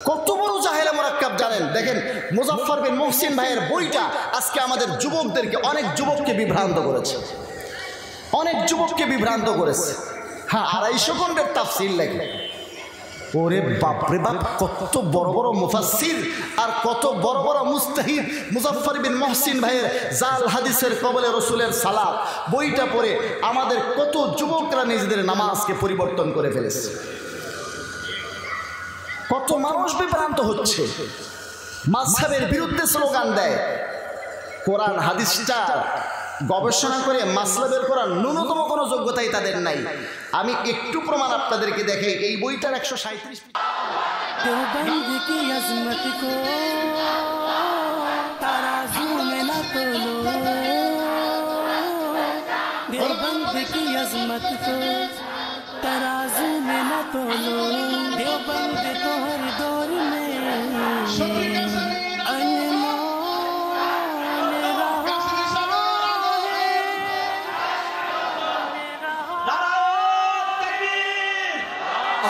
কত বড় জাহেলা মুরাক্কাব জানেন? দেখেন মুজাফফর বিন মুহসিন ভাইয়ের বইটা আজকে আমাদের যুবকদেরকে, অনেক যুবককে বিভ্রান্ত করেছে, অনেক যুবককে বিভ্রান্ত করেছে। হ্যাঁ, 250 খণ্ডের তাফসীর লেখে। ওরে বাপরে বাপ, কত বড় বড় মুফাসসির আর কত বড় বড় মুস্তাহিদ মুজাফফর বিন মুহসিন ভাইয়ের জাল হাদিসের কবলে রসুলের সালাত বইটা পড়ে আমাদের কত যুবকরা নিজেদের নামাজকে পরিবর্তন করে ফেলেছে। কত মানুষ বিভ্রান্ত হচ্ছে, মাযহাবের বিরুদ্ধে স্লোগান দেয়। কোরআন হাদিসটা গবেষণা করে মাসলা বের করার ন্যূনতম কোনো যোগ্যতাই তাদের নাই। আমি একটু প্রমাণ আপনাদেরকে দেখাই। এই বইটার 137 देवबंद की अजमत को तराजू में न तोलो, देवबंद की अजमत को तराजू में न तोलो, देवबंद तो हर दौर में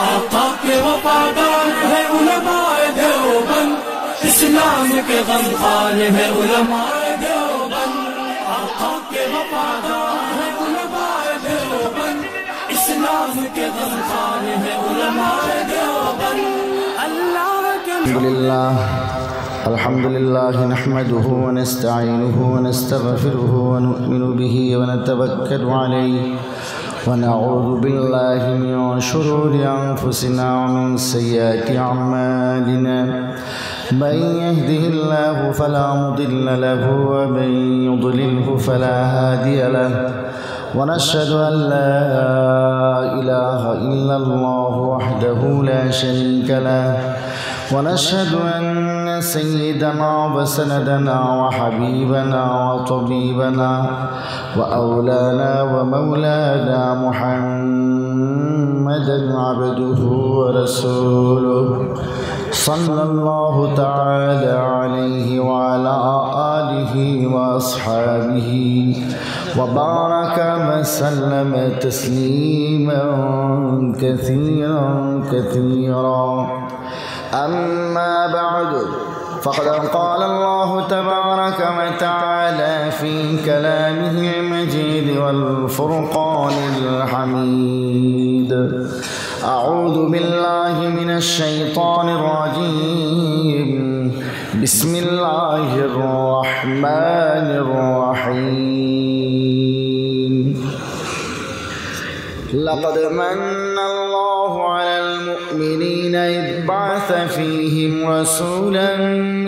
आका के वफादार है उलमाए देवबंद, इस्लाम के गमखार है उलमाए देवबंद। आका के वफादार है उलमाए देवबंद, इस्लाम के गमखार है उलमाए देवबंद। अल्लाह के अल्हम्दुलिल्लाह नहमदुहु व नस्तईनुहु व नस्तगफिरुहु व नु'मिनु बिही व नतवक्कलु अलैहि ونعوذ بالله من شرور أنفسنا ومن سيئات أعمالنا، من يهده الله فلا مضل له ومن يضلله فلا هادي له، ونشهد أن لا إله إلا الله وحده لا شريك له، ونشهد أن سيدنا وسندنا وحبيبنا وطبيبنا وأولانا ومولانا محمدا عبده ورسوله، صلى الله تعالى عليه وعلى آله وأصحابه وبارك وسلم تسليما كثيرا كثيرا. أما بعد، فقد قال الله تبارك وتعالى في كلامه المجيد والفرقان الحميد: أعوذ بالله من الشيطان الرجيم، بسم الله الرحمن الرحيم. لقد من الله على المؤمنين إذ بعث فيهم رسولا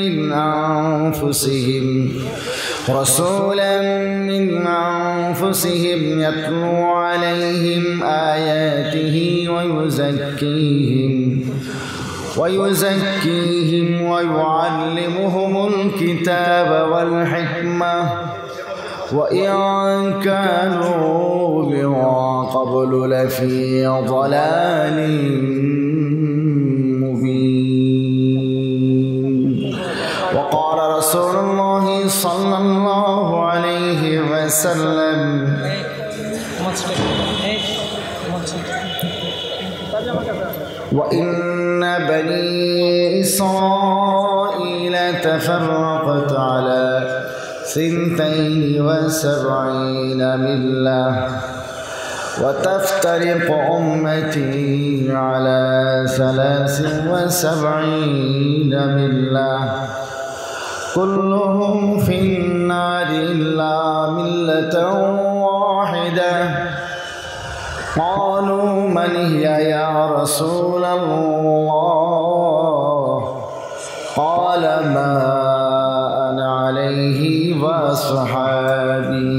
من أنفسهم يتلو عليهم آياته ويزكيهم ويعلمهم الكتاب والحكمة وإن كانوا من قبل لفي ضلال مبين. وقال رسول الله صلى الله عليه وسلم: وإن بني إسرائيل تفرقت على 72 ملة، وتفترق أمتي على 73 ملة، كلهم في النار إلا ملة واحدة. قالوا: من هي يا رسول الله؟ قال: ما أنا عليه وأصحابي،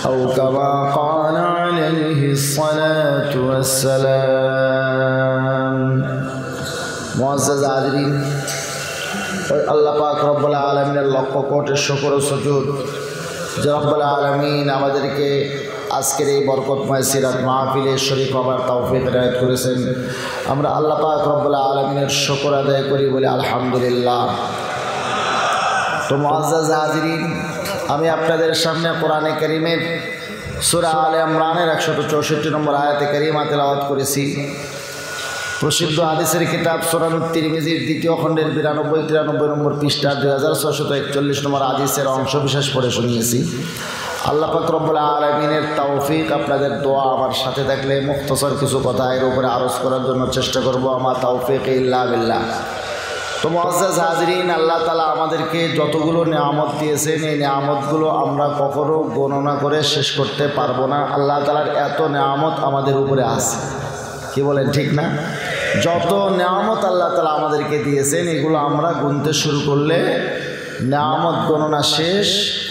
أو كما قال عليه الصلاة والسلام. মুআজ্জাজ হাজরিন, আল্লাহ পাক রব্বুল আলামিনের লক্ষ কোটি শুকর ও সুজুদ যে রব্বুল আলামিন আমাদেরকে আজকের এই বরকতময় সিরাত মাহফিলে শরীক হবার তৌফিক এনায়েত করেছেন। আমরা আল্লাহ পাক রব্বুল আলামিনের শুকর আদায় করি বলে আলহামদুলিল্লাহ। তো মুআজ্জাজ হাজরিন, আমি আপনাদের সামনে কোরআনে কারীমের সূরা আলে ইমরানের 164 নম্বর আয়াতে কারিমা তেলাওয়াত করেছি। প্রসিদ্ধ হাদিসের কিতাব সুনানুত তিরমিজির দ্বিতীয় খণ্ডের 92-93 নম্বর পৃষ্ঠা 2641 নম্বর হাদিসের অংশ বিশেষ পড়ে শুনিয়েছি। আল্লাহ পাক রব্বুল আলামিনের তৌফিক, আপনাদের দোয়া আমার সাথে থাকলে মুখতসর কিছু কথা এর উপরে আরজ করার জন্য চেষ্টা করব। আমার তৌফিক ইল্লা বিল্লাহ। তো মুআজ্জাজ হাজরিন, আল্লাহ তাআলা আমাদেরকে যতগুলো নেয়ামত দিয়েছেন, এই নেয়ামতগুলো আমরা কখনো গণনা করে শেষ করতে পারবো না। আল্লাহ তাআলার এত নেয়ামত আমাদের উপরে আছে, কি বলেন ঠিক না? যত নেয়ামত আল্লাহ তাআলা আমাদেরকে দিয়েছেন, এগুলো আমরা গুনতে শুরু করলে নেয়ামত গণনা শেষ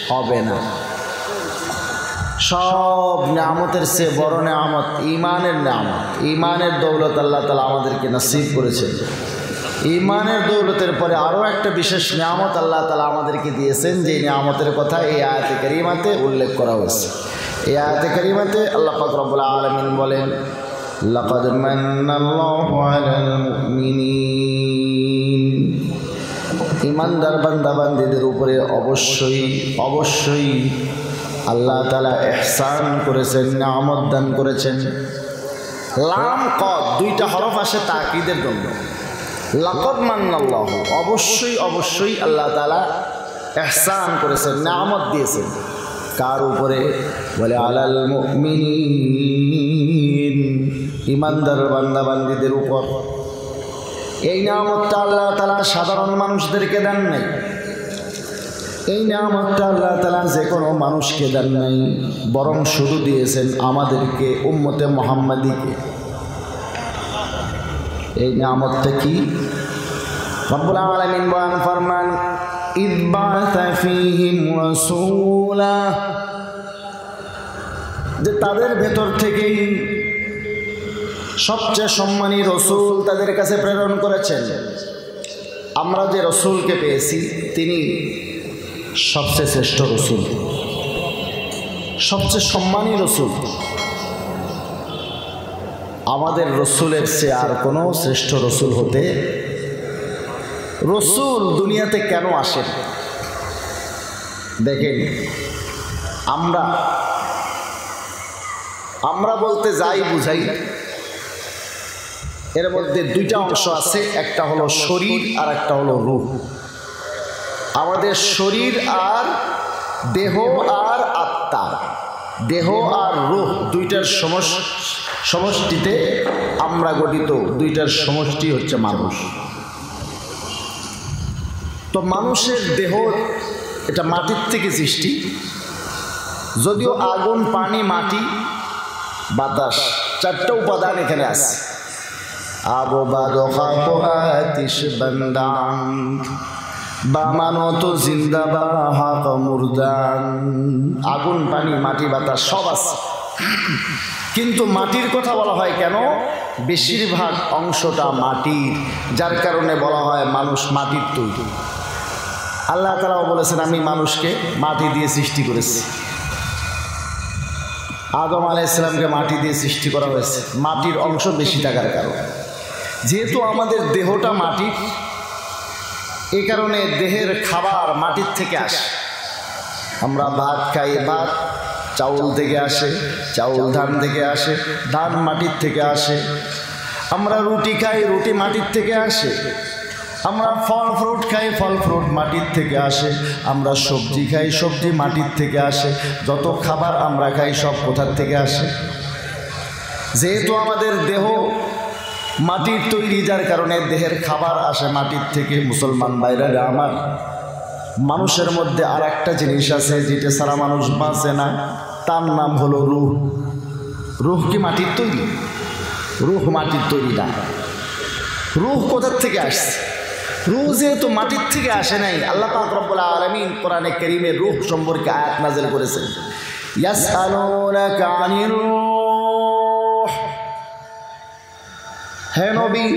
হবে না। সব নেয়ামতের চেয়ে বড় নেয়ামত ঈমানের নেয়ামত। ঈমানের দৌলত আল্লাহ তাআলা আমাদেরকে নসিব করেছেন। ঈমানের দৌলতের পরে আরও একটা বিশেষ নেয়ামত আল্লাহ তাআলা আমাদেরকে দিয়েছেন, যে নেয়ামতের কথা এই আয়াতে কারিমাতে উল্লেখ করা হয়েছে। এই আয়াতে কারিমাতে আল্লাহ পাক রব্বুল আলামিন বলেন, লাকাদ মান্নাল্লাহু আলাল মুমিনিন। ঈমানদার বান্দা বান্দীদের উপরে অবশ্যই আল্লাহ তাআলা ইহসান করেছেন, নেয়ামত দান করেছেন। লাম কদ দুইটা হরফ আসে তাকিদের জন্য। লাকাদ মান্নাল্লাহু, অবশ্যই আল্লাহ তাআলা ইহসান করেছেন, নেয়ামত দিয়েছেন। কার উপরে? বলে আলাল মুমিনিন, ঈমানদার বান্দা বান্দীদের উপর। এই নেয়ামতটা আল্লাহ তাআলা সাধারণ মানুষদেরকে দেন নাই। এই নেয়ামতটা আল্লাহ তাআলা যে কোনো মানুষকে দেন নাই, বরং শুধু দিয়েছেন আমাদেরকে, উম্মতে মুহাম্মাদীকে। এই নেয়ামতটা কি? রব্বুল আলামিন বয়ান ফরমান, ইয বাআসা ফীহিম রাসূলা, যে তাদের ভেতর থেকেই সবচেয়ে সম্মানী রসুল তাদের কাছে প্রেরণ করেছেন। আমরা যে রসুলকে পেয়েছি তিনি সবচেয়ে শ্রেষ্ঠ রসুল, সবচেয়ে সম্মানী রসুল। আমাদের রসুলের চেয়ে আর কোনো শ্রেষ্ঠ রসুল হতে। রসুল দুনিয়াতে কেন আসেন? দেখেন, আমরা বলতে যাই বুঝাই, এর মধ্যে দুইটা অংশ আছে, একটা হলো শরীর আর একটা হলো রূহ। আমাদের শরীর আর দেহ আর আত্মা, দেহ আর রূহ দুইটার সমষ্টিতে আমরা গঠিত, দুইটার সমষ্টি হচ্ছে মানুষ। তো মানুষের দেহ এটা মাটির থেকে সৃষ্টি, যদিও আগুন, পানি, মাটি, বাতাস চারটা উপাদান এখানে আছে। আবো বাদো খাপো আতিশ বান্দান, বা মানো তো জিন্দা বা হাক মুরদান। আগুন, পানি, মাটি, বাতাস সব আছে, কিন্তু মাটির কথা বলা হয় কেন? বেশিরভাগ অংশটা মাটির, যার কারণে বলা হয় মানুষ মাটির তৈরি। আল্লাহ তাআলাও বলেছেন, আমি মানুষকে মাটি দিয়ে সৃষ্টি করেছি। আদম আলাইহিস সালামকে মাটি দিয়ে সৃষ্টি করা হয়েছে, মাটির অংশ বেশি থাকার কারণে। যেহেতু আমাদের দেহটা মাটির, এই কারণে দেহের খাবার মাটির থেকে আসে। আমরা ভাত খাই, ভাত চাউল থেকে আসে, চাউল ধান থেকে আসে, ধান মাটির থেকে আসে। আমরা রুটি খাই, রুটি মাটির থেকে আসে। আমরা ফল ফ্রুট খাই, ফল ফ্রুট মাটির থেকে আসে। আমরা সবজি খাই, সবজি মাটির থেকে আসে। যত খাবার আমরা খাই সব কোথার থেকে আসে? যেহেতু আমাদের দেহ মাটির তৈরি, যার কারণে দেহের খাবার আসে মাটির থেকে। মুসলমান ভাইরা আমার, মানুষের মধ্যে আর একটা জিনিস আছে যেটা ছাড়া মানুষ বাঁচে না, তার নাম হলো রূহ। রূহ কি মাটির তৈরি? রূহ মাটির তৈরি না। রূহ কোথার থেকে আসছে? রূহ যেহেতু মাটির থেকে আসে নাই, আল্লাহ পাক রব্বুল আলামিন কোরআনে কারীমে রূহ সম্পর্কে আয়াত নাযিল করেছেন। ইয়াসআলুনাকা আনির রূহ, হে নবী,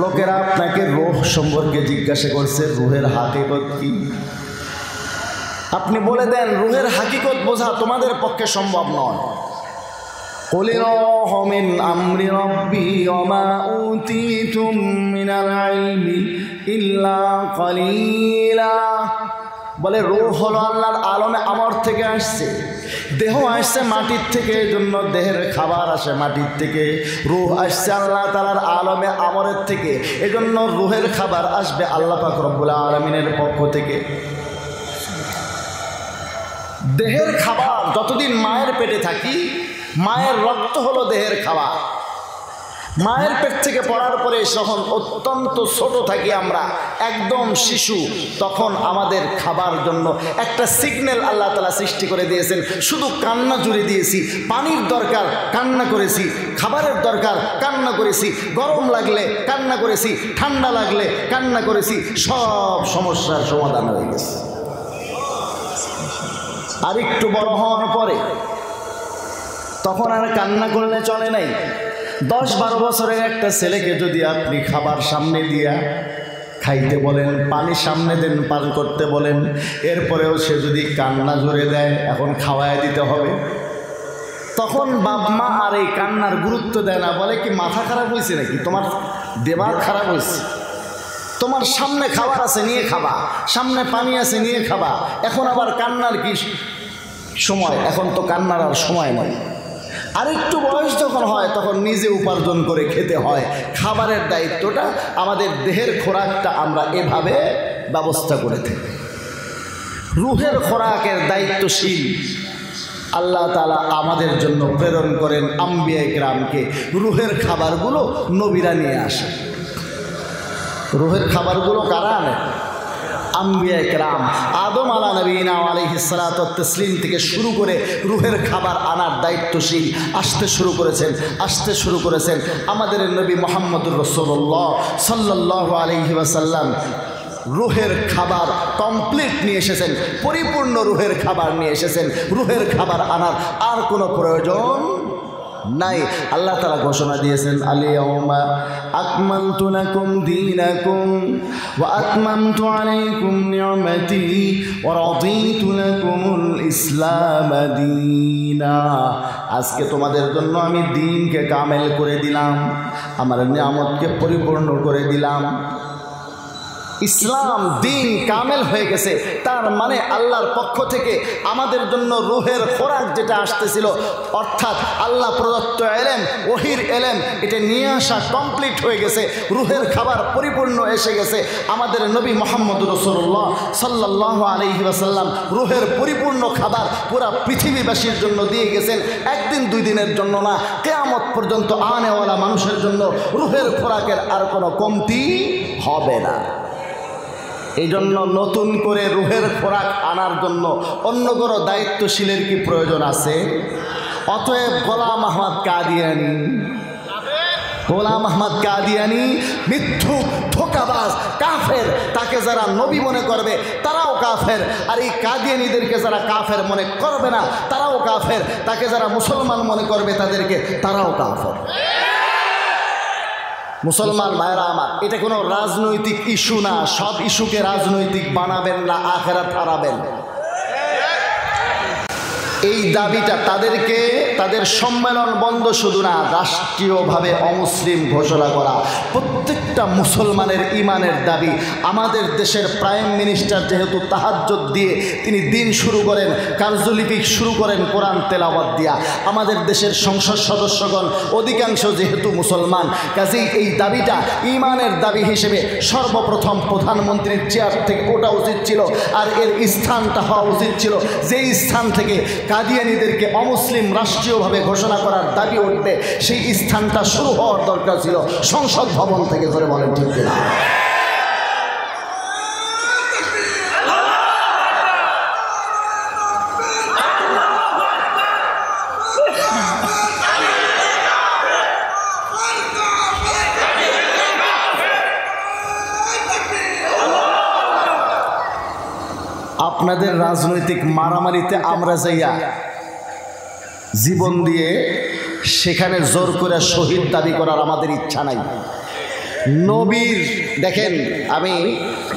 লোকেরা আপনাকে রূহ সম্পর্কে জিজ্ঞাসা করছে, রূহের হাকিকত কি? আপনি বলে দেন, রূহের হাকিকত বোঝা তোমাদের পক্ষে সম্ভব নয়। কুলির রূহু মিন আমরি রাব্বি ওয়া মা উতীতুম মিনাল ইলমি ইল্লা কালিলা। বলে রূহ হলো আল্লাহর আলমে আমর থেকে আসছে, দেহ আসছে মাটির থেকে, এই জন্য দেহের খাবার আসে মাটির থেকে। রূহ আসছে আল্লাহ তাআলার আলমে আমরের থেকে, এই জন্য রূহের খাবার আসবে আল্লাহ পাক রব্বুল আলামিনের পক্ষ থেকে। দেহের খাবার যতদিন মায়ের পেটে থাকি, মায়ের রক্ত হলো দেহের খাবার। মায়ের পেট থেকে পড়ার পরে যখন অত্যন্ত ছোট থাকি আমরা, একদম শিশু, তখন আমাদের খাবার জন্য একটা সিগন্যাল আল্লাহ তাআলা সৃষ্টি করে দিয়েছেন। শুধু কান্না জুড়ে দিয়েছি, পানির দরকার কান্না করেছি, খাবারের দরকার কান্না করেছি, গরম লাগলে কান্না করেছি, ঠান্ডা লাগলে কান্না করেছি, সব সমস্যার সমাধান হয়ে গেছে। আর একটু বড় হওয়ার পরে তখন আর কান্না করলে চলে নাই। 10-12 বছরের একটা ছেলেকে যদি আপনি খাবার সামনে দিয়া খাইতে বলেন, পানি সামনে দেন পান করতে বলেন, এরপরেও সে যদি কান্না জুড়ে দেয় এখন খাওয়ায় দিতে হবে, তখন বাপ মা আর এই কান্নার গুরুত্ব দেয় না, বলে কি মাথা খারাপ হয়েছে নাকি, তোমার দিমাগ খারাপ হয়েছে, তোমার সামনে খাবার আছে নিয়ে খাবা, সামনে পানি আছে নিয়ে খাবা, এখন আবার কান্নার কি সময়, এখন তো কান্নার আর সময় নয়। আর একটু বয়স যখন হয় তখন নিজে উপার্জন করে খেতে হয়। খাবারের দায়িত্বটা, আমাদের দেহের খোরাকটা আমরা এভাবে ব্যবস্থা করে থাকি। রূহের খোরাকের দায়িত্বশীল আল্লাহ তাআলা আমাদের জন্য প্রেরণ করেন আম্বিয়া কিরামকে। রূহের খাবারগুলো নবীরা নিয়ে আসে। রূহের খাবারগুলো কারা আনে? আম্বিয়া কিরাম। আদম আলা নবীনা আলাইহিস সালাতু ওয়াত তাসলিম থেকে শুরু করে রূহের খাবার আনার দায়িত্বশীল আসতে শুরু করেছেন আমাদের নবী মুহাম্মদুর রাসূলুল্লাহ সাল্লাল্লাহু আলাইহি ওয়াসাল্লাম। রূহের খাবার কমপ্লিট নিয়ে এসেছেন, পরিপূর্ণ রূহের খাবার নিয়ে এসেছেন। রূহের খাবার আনার আর কোনো প্রয়োজন নাই। আল্লাহ তাআলা ঘোষণা দিয়েছেন, আল-ইয়াওমা আকমালতু লাকুম দীনাকুম ওয়া আতমামতু আলাইকুম নি'মাতি ওয়া রাদিতু লাকুমুল ইসলাম দীনা। আজকে তোমাদের জন্য আমি দ্বীনকে কামেল করে দিলাম, আমার নিয়ামতকে পরিপূর্ণ করে দিলাম। ইসলাম দ্বীন কামেল হয়ে গেছে, তার মানে আল্লাহর পক্ষ থেকে আমাদের জন্য রূহের খোরাক যেটা আসতেছিল, অর্থাৎ আল্লাহ প্রদত্ত এলেম, ওহির এলেম, এটা নিয়ে আসা কমপ্লিট হয়ে গেছে। রূহের খাবার পরিপূর্ণ এসে গেছে। আমাদের নবী মুহাম্মদুর রাসূলুল্লাহ সাল্লাল্লাহু আলাইহি ওয়াসাল্লাম রূহের পরিপূর্ণ খাবার পুরা পৃথিবীবাসীর জন্য দিয়ে গেছেন। একদিন দুই দিনের জন্য না, কিয়ামত পর্যন্ত আনেওয়ালা মানুষের জন্য রূহের খোরাকের আর কোনো কমতি হবে না। এই জন্য নতুন করে রূহের খোরাক আনার জন্য অন্য কোনো দায়িত্বশীলের কি প্রয়োজন আছে? অতএব গোলাম আহমদ কাদিয়ানী মিথ্যুক, ধোঁকাবাজ, কাফের, তাকে যারা নবী মনে করবে তারাও কাফের। আর এই কাদিয়ানীদেরকে যারা কাফের মনে করবে না তারাও কাফের। তাকে যারা মুসলমান মনে করবে তাদেরকে তারাও কাফের। মুসলমান ভাইরা আমার, এটা কোনো রাজনৈতিক ইস্যু না। সব ইস্যুকে রাজনৈতিক বানাবেন না, আখেরাত হারাবেন। এই দাবিটা তাদেরকে, তাদের সম্মেলন বন্ধ শুধু না, রাষ্ট্রীয়ভাবে অমুসলিম ঘোষণা করা প্রত্যেকটা মুসলমানের ইমানের দাবি। আমাদের দেশের প্রাইম মিনিস্টার যেহেতু তাহাজ্জুদ দিয়ে তিনি দিন শুরু করেন, কার্যলিপি শুরু করেন কোরআন তেলাওয়াত দিয়া। আমাদের দেশের সংসদ সদস্যগণ অধিকাংশ যেহেতু মুসলমান, কাজেই এই দাবিটা ইমানের দাবি হিসেবে সর্বপ্রথম প্রধানমন্ত্রীর চেয়ার থেকে ওঠা উচিত ছিল। আর এর স্থানটা হওয়া উচিত ছিল যেই স্থান থেকে কাদিয়ানীদেরকে অমুসলিম রাষ্ট্রীয়ভাবে ঘোষণা করার দাবি উঠবে, সেই স্থানটা শুরু হওয়ার দরকার ছিল সংসদ ভবন থেকে। করে বলেন ঠিক কিনা? আপনাদের রাজনৈতিক মারামারিতে আমরা যাইয়া জীবন দিয়ে সেখানে জোর করে শহীদ দাবি করার আমাদের ইচ্ছা নাই। নবীর, দেখেন আমি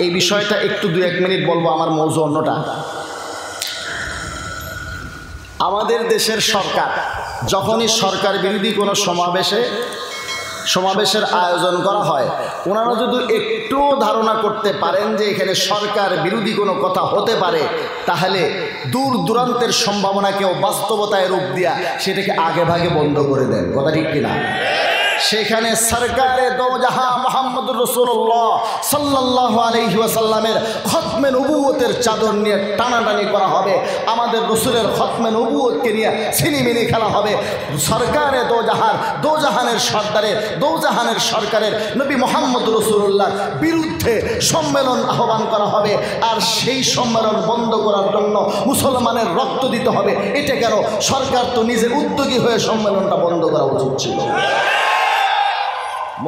এই বিষয়টা একটু 2-1 মিনিট বলবো, আমার মৌজু অন্যটা। আমাদের দেশের সরকার যখনই সরকার বিরোধী কোনো সমাবেশে সমাবেশের আয়োজন করা হয়, ওনারা যদি একটু ধারণা করতে পারেন যে এখানে সরকার বিরোধী কোনো কথা হতে পারে, তাহলে দূর দূরান্তের সম্ভাবনাকেও বাস্তবতায় রূপ দিয়া সেটাকে আগে ভাগে বন্ধ করে দেন। কথা ঠিক কিনা? সেখানে সরকারে দো জাহাঁ মুহাম্মদুর রাসূলুল্লাহ সাল্লাল্লাহু আলাইহি ওয়াসাল্লামের খতমে নবুয়তের চাদর নিয়ে টানাটানি করা হবে, আমাদের রসুলের খতমে নবুয়তকে নিয়ে ছিনিমিনি খেলা হবে। সরকারে দো জাহানের সর্দারের দো জাহানের সরকারের নবী মুহাম্মদ রাসূলুল্লাহর বিরুদ্ধে সম্মেলন আহ্বান করা হবে, আর সেই সম্মেলন বন্ধ করার জন্য মুসলমানের রক্ত দিতে হবে। এটা কেন? সরকার তো নিজে উদ্যোগী হয়ে সম্মেলনটা বন্ধ করা উচিত ছিল।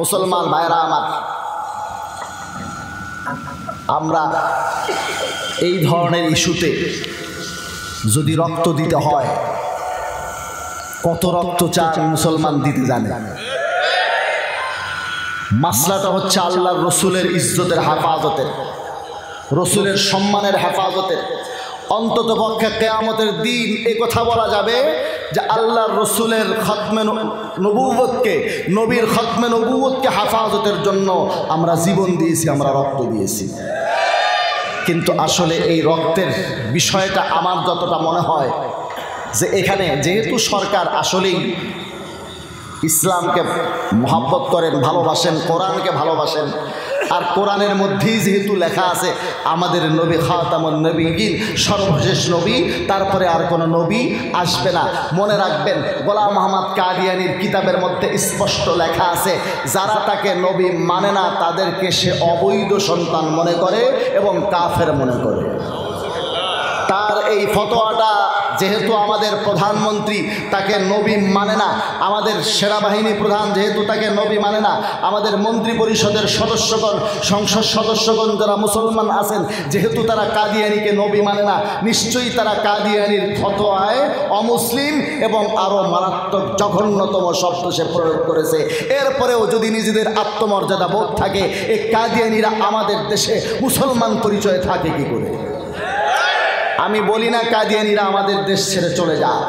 মুসলমান ভাইরা আমার, আমরা এই ধরনের ইস্যুতে যদি রক্ত দিতে হয়, কত রক্ত চান মুসলমান দিতে জানে। মাসলাটা হচ্ছে আল্লাহর রসুলের ইজ্জতের হেফাজতের, রসুলের সম্মানের হেফাজতের। অন্তত পক্ষে কিয়ামতের দিন এই কথা বলা যাবে যে আল্লাহর রসুলের খতমে নবুয়তকে, নবীর খতমে নবুয়তকে হেফাজতের জন্য আমরা জীবন দিয়েছি, আমরা রক্ত দিয়েছি। কিন্তু আসলে এই রক্তের বিষয়টা আমার যতটা মনে হয় যে এখানে যেহেতু সরকার আসলেই ইসলামকে মহব্বত করেন, ভালোবাসেন, কোরআনকে ভালোবাসেন, আর কোরআনের মধ্যেই যেহেতু লেখা আছে আমাদের নবী খাতামুন নবীয়িন, সর্বশেষ নবী, তারপরে আর কোনো নবী আসবে না। মনে রাখবেন, গোলাম আহমদ কাদিয়ানীর কিতাবের মধ্যে স্পষ্ট লেখা আছে যারা তাকে নবী মানে না তাদেরকে সে অবৈধ সন্তান মনে করে এবং কাফের মনে করে। তার এই ফতোয়াটা যেহেতু আমাদের প্রধানমন্ত্রী তাকে নবী মানে না, আমাদের সেনাবাহিনী প্রধান যেহেতু তাকে নবী মানে না, আমাদের মন্ত্রী পরিষদের সদস্যগণ, সংসদ সদস্যগণ যারা মুসলমান আছেন যেহেতু তারা কাদিয়ানীকে নবী মানে না, নিশ্চয়ই তারা কাদিয়ানীর ফতোয়ায় অমুসলিম এবং আরও মারাত্মক জঘন্যতম শব্দ সে প্রয়োগ করেছে। এরপরেও যদি নিজেদের আত্মমর্যাদা বোধ থাকে, এই কাদিয়ানীরা আমাদের দেশে মুসলমান পরিচয় থাকে কি করে? আমি বলি না কাদিয়ানীরা আমাদের দেশ ছেড়ে চলে যায়,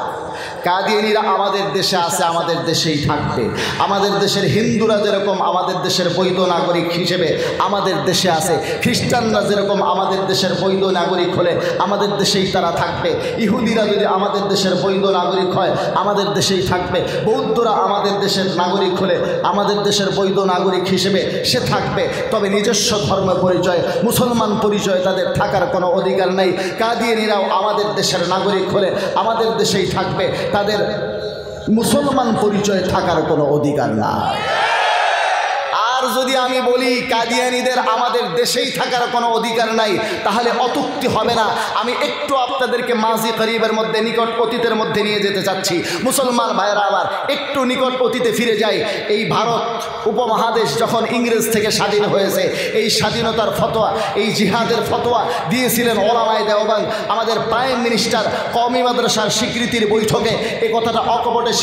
কাদিয়ানীরা আমাদের দেশে আছে, আমাদের দেশেই থাকবে। আমাদের দেশের হিন্দুরা যেরকম আমাদের দেশের বৈধ নাগরিক হিসেবে আমাদের দেশে আছে, খ্রিস্টানরা যেরকম আমাদের দেশের বৈধ নাগরিক হলে আমাদের দেশেই তারা থাকবে, ইহুদিরা যদি আমাদের দেশের বৈধ নাগরিক হয় আমাদের দেশেই থাকবে, বৌদ্ধরা আমাদের দেশের নাগরিক হলে আমাদের দেশের বৈধ নাগরিক হিসেবে সে থাকবে। তবে নিজস্ব ধর্ম পরিচয়, মুসলমান পরিচয় তাদের থাকার কোনো অধিকার নেই। কাদিয়ানীরাও আমাদের দেশের নাগরিক হলে আমাদের দেশেই থাকবে, তাদের মুসলমান পরিচয় থাকার কোনো অধিকার না। আর যদি আমি বলি কাদিয়ানীদের আমাদের দেশেই থাকার কোনো অধিকার নাই, তাহলে অতুক্তি হবে না। আমি একটু আপনাদেরকে মাঝি করিবের মধ্যে, নিকট অতীতের মধ্যে নিয়ে যেতে চাচ্ছি। মুসলমান ভাইরা আবার একটু নিকট অতীতে ফিরে যাই। এই ভারত উপমহাদেশ যখন ইংরেজ থেকে স্বাধীন হয়েছে, এই স্বাধীনতার ফতোয়া, এই জিহাদের ফতোয়া দিয়েছিলেন ওলামায়ে দেওবন্দ। আমাদের প্রাইম মিনিস্টার কওমি মাদ্রাসার স্বীকৃতির বৈঠকে এই কথাটা অকপটে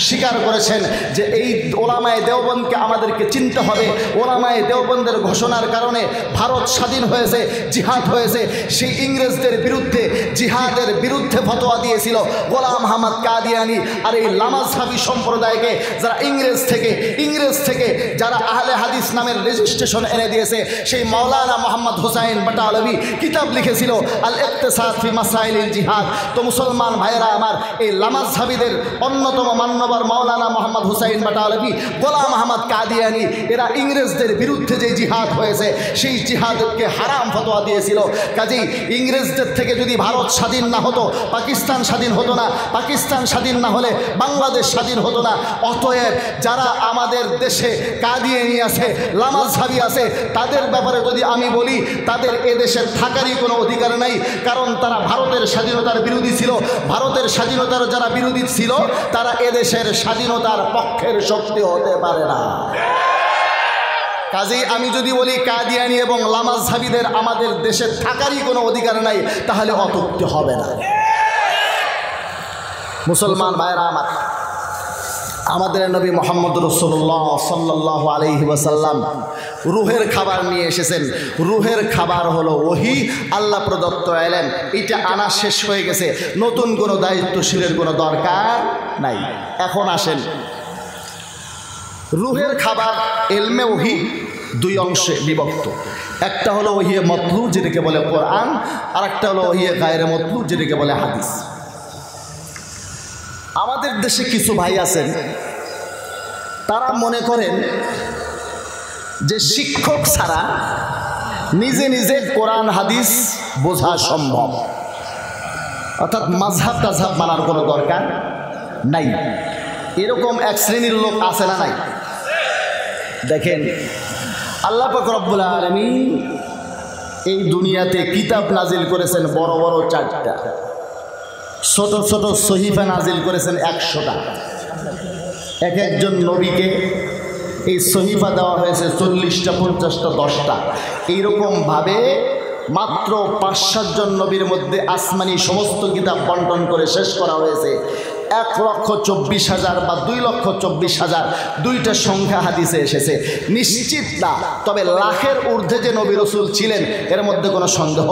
স্বীকার করেছেন যে এই ওলামায়ে দেওবন্দকে আমাদেরকে চিনতে হবে। ওলামায়ে দেওবন্দের ঘোষণার কারণে ভারত স্বাধীন হয়েছে, জিহাদ হয়েছে। সেই ইংরেজদের বিরুদ্ধে, জিহাদের বিরুদ্ধে ফতোয়া দিয়েছিল গোলাম আহমদ কাদিয়ানী। আর এই লামাজহাবি সম্প্রদায়কে যারা ইংরেজ থেকে যারা আহলে হাদিস নামের রেজিস্ট্রেশন এনে দিয়েছে, সেই মাওলানা মোহাম্মদ হুসাইন বাটালভি কিতাব লিখেছিল আল ইকতিসাদ ফি মাসাইলিল জিহাদ। তো মুসলমান ভাইয়েরা আমার, এই লামাজহাবিদের অন্যতম মান্যবর মাওলানা মোহাম্মদ হুসাইন বাটালভি, গোলাম আহমদ কাদিয়ানী, এরা ইংরেজদের বিরুদ্ধে যে জিহাদ হয়েছে সেই জিহাদকে হারাম ফতোয়া দিয়েছিল। কাজেই ইংরেজদের থেকে যদি ভারত স্বাধীন না হতো, পাকিস্তান স্বাধীন হতো না, পাকিস্তান স্বাধীন না হলে বাংলাদেশ স্বাধীন হতো না। অতএব যারা আমাদের দেশে কাদিয়ানী আছে, লামাজহাবি আছে, তাদের ব্যাপারে যদি আমি বলি তাদের এদেশে থাকারই কোনো অধিকার নাই, কারণ তারা ভারতের স্বাধীনতার বিরোধী ছিল। ভারতের স্বাধীনতার যারা বিরোধী ছিল তারা এদেশের স্বাধীনতার পক্ষের শক্তি হতে পারে না। কাজেই আমি যদি বলি কাদিয়ানী এবং লামাজহাবিদের আমাদের দেশে থাকারই কোনো অধিকার নাই, তাহলে অতুক্তি হবে না। মুসলমান ভাইরা আমার, আমাদের নবী মুহাম্মদ রাসূলুল্লাহ সাল্লাল্লাহু আলাইহি ওয়াসাল্লাম রূহের খাবার নিয়ে এসেছেন। রূহের খাবার হলো ওহী, আল্লাহ প্রদত্ত ইলম। এটা আনা শেষ হয়ে গেছে, নতুন কোনো দায়িত্বশীলের কোনো দরকার নাই। এখন আসেন, রুহের খাবার ইলমে ওহী দুই অংশে বিভক্ত। একটা হলো ওহিয়ে মতলু যেটাকে বলে কোরআন, আর একটা হলো ওহিয়ে গায়রে মতলু যেটাকে বলে হাদিস। আমাদের দেশে কিছু ভাই আছেন, তারা মনে করেন যে শিক্ষক ছাড়া নিজে নিজে কোরআন হাদিস বোঝা সম্ভব, অর্থাৎ মাযহাব টাযহাব মানার কোনো দরকার নাই। এরকম এক শ্রেণীর লোক আছে না নাই? দেখেন, আল্লাহ পাক রব্বুল আলামিন এই দুনিয়াতে কিতাব নাজিল করেছেন বড় বড় 4টা, ছোট ছোট সহিফা নাজিল করেছেন 100টা। এক একজন নবীকে এই সহিফা দেওয়া হয়েছে 40টা, 50টা, 10টা। এইরকমভাবে মাত্র 5-7 জন নবীর মধ্যে আসমানি সমস্ত কিতাব বন্টন করে শেষ করা হয়েছে। 1,24,000 বা 2,24,000 দুইটা সংখ্যা হাদিসে এসেছে, নিশ্চিত না। তবে লাখের ঊর্ধ্বে যে নবী রসুল ছিলেন এর মধ্যে কোনো সন্দেহ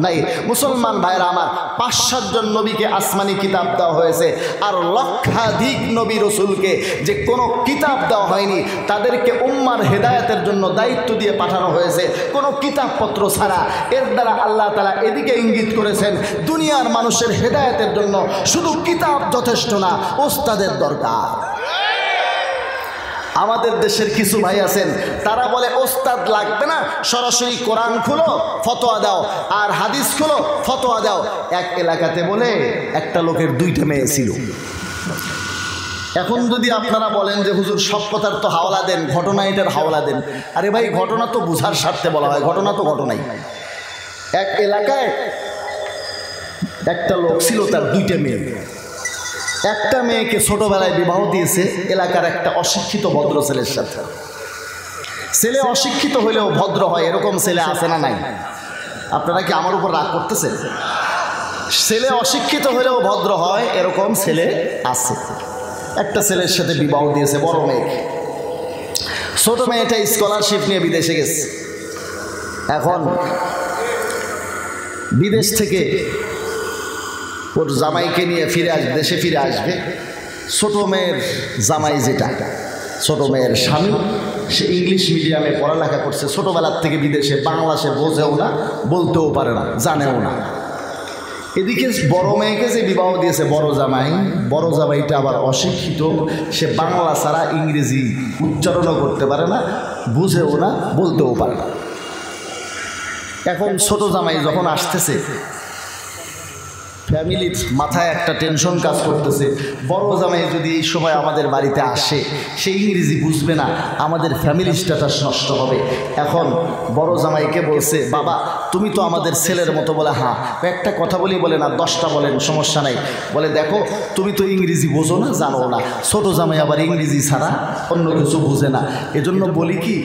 নাই। মুসলমান ভাইরা আমার, 5-7 জন নবীকে আসমানি কিতাব দেওয়া হয়েছে, আর লক্ষাধিক নবী রসুলকে যে কোনো কিতাব দেওয়া হয়নি, তাদেরকে উম্মার হেদায়েতের জন্য দায়িত্ব দিয়ে পাঠানো হয়েছে কোনো কিতাবপত্র ছাড়া। এর দ্বারা আল্লাহ তাআলা এদিকে ইঙ্গিত করেছেন দুনিয়ার মানুষের হেদায়েতের জন্য শুধু কিতাব যথেষ্ট না, ওস্তাদের দরকার। আমাদের দেশের কিছু ভাই আছেন, তারা বলে ওস্তাদ লাগবে না, সরাসরি কোরআন খুলো ফতোয়া দাও, আর হাদিস খুলো ফতোয়া দাও। এক এলাকাতে বলে একটা লোকের 2টা মেয়ে ছিল। এখন যদি আপনারা বলেন যে হুজুর সব কথার তো হাওলা দেন, ঘটনা এটার হাওলা দেন, আরে ভাই ঘটনা তো বুঝার স্বার্থে বলা হয়, ঘটনা তো ঘটনাই। এক এলাকায় একটা লোক ছিল, তার 2টা মেয়ে। একটা মেয়েকে ছোটবেলায় বিবাহ দিয়েছে এলাকার একটা অশিক্ষিত ভদ্র ছেলের সাথে। ছেলে অশিক্ষিত হলেও ভদ্র হয়, এরকম ছেলে আছে না নাই? আপনারা কি আমার উপর রাগ করতেছেন? ছেলে অশিক্ষিত হলেও ভদ্র হয়, এরকম ছেলে আছে। একটা ছেলের সাথে বিবাহ দিয়েছে, বড় মেয়েকে। ছোট মেয়েটা স্কলারশিপ নিয়ে বিদেশে গেছে। এখন বিদেশ থেকে ওর জামাইকে নিয়ে ফিরে আসবে, দেশে ফিরে আসবে। ছোট মেয়ের জামাই যেটা, ছোট মেয়ের স্বামী, সে ইংলিশ মিডিয়ামে পড়ালেখা করছে ছোটোবেলার থেকে বিদেশে, বাংলা সে বোঝেও না, বলতেও পারে না, জানেও না। এদিকে বড় মেয়েকে যে বিবাহ দিয়েছে বড় জামাইটা আবার অশিক্ষিত, সে বাংলা ছাড়া ইংরেজি উচ্চারণও করতে পারে না, বুঝেও না, বলতেও পারে না। এখন ছোট জামাই যখন আসতেছে, ফ্যামিলির মাথায় একটা টেনশন কাজ করতেছে, বড় জামাই যদি এই সময় আমাদের বাড়িতে আসে, সে ইংরেজি বুঝবে না, আমাদের ফ্যামিলি স্ট্যাটাস নষ্ট হবে। এখন বড় জামাইকে বলছে, বাবা তুমি তো আমাদের ছেলের মতো। বলে হ্যাঁ। একটা কথা বলি, বলে না 10টা বলেন, সমস্যা নাই। বলে দেখো তুমি তো ইংরেজি বোঝো না, জানো না, ছোট জামাই আবার ইংরেজি ছাড়া অন্য কিছু বুঝে না, এজন্য বলি কি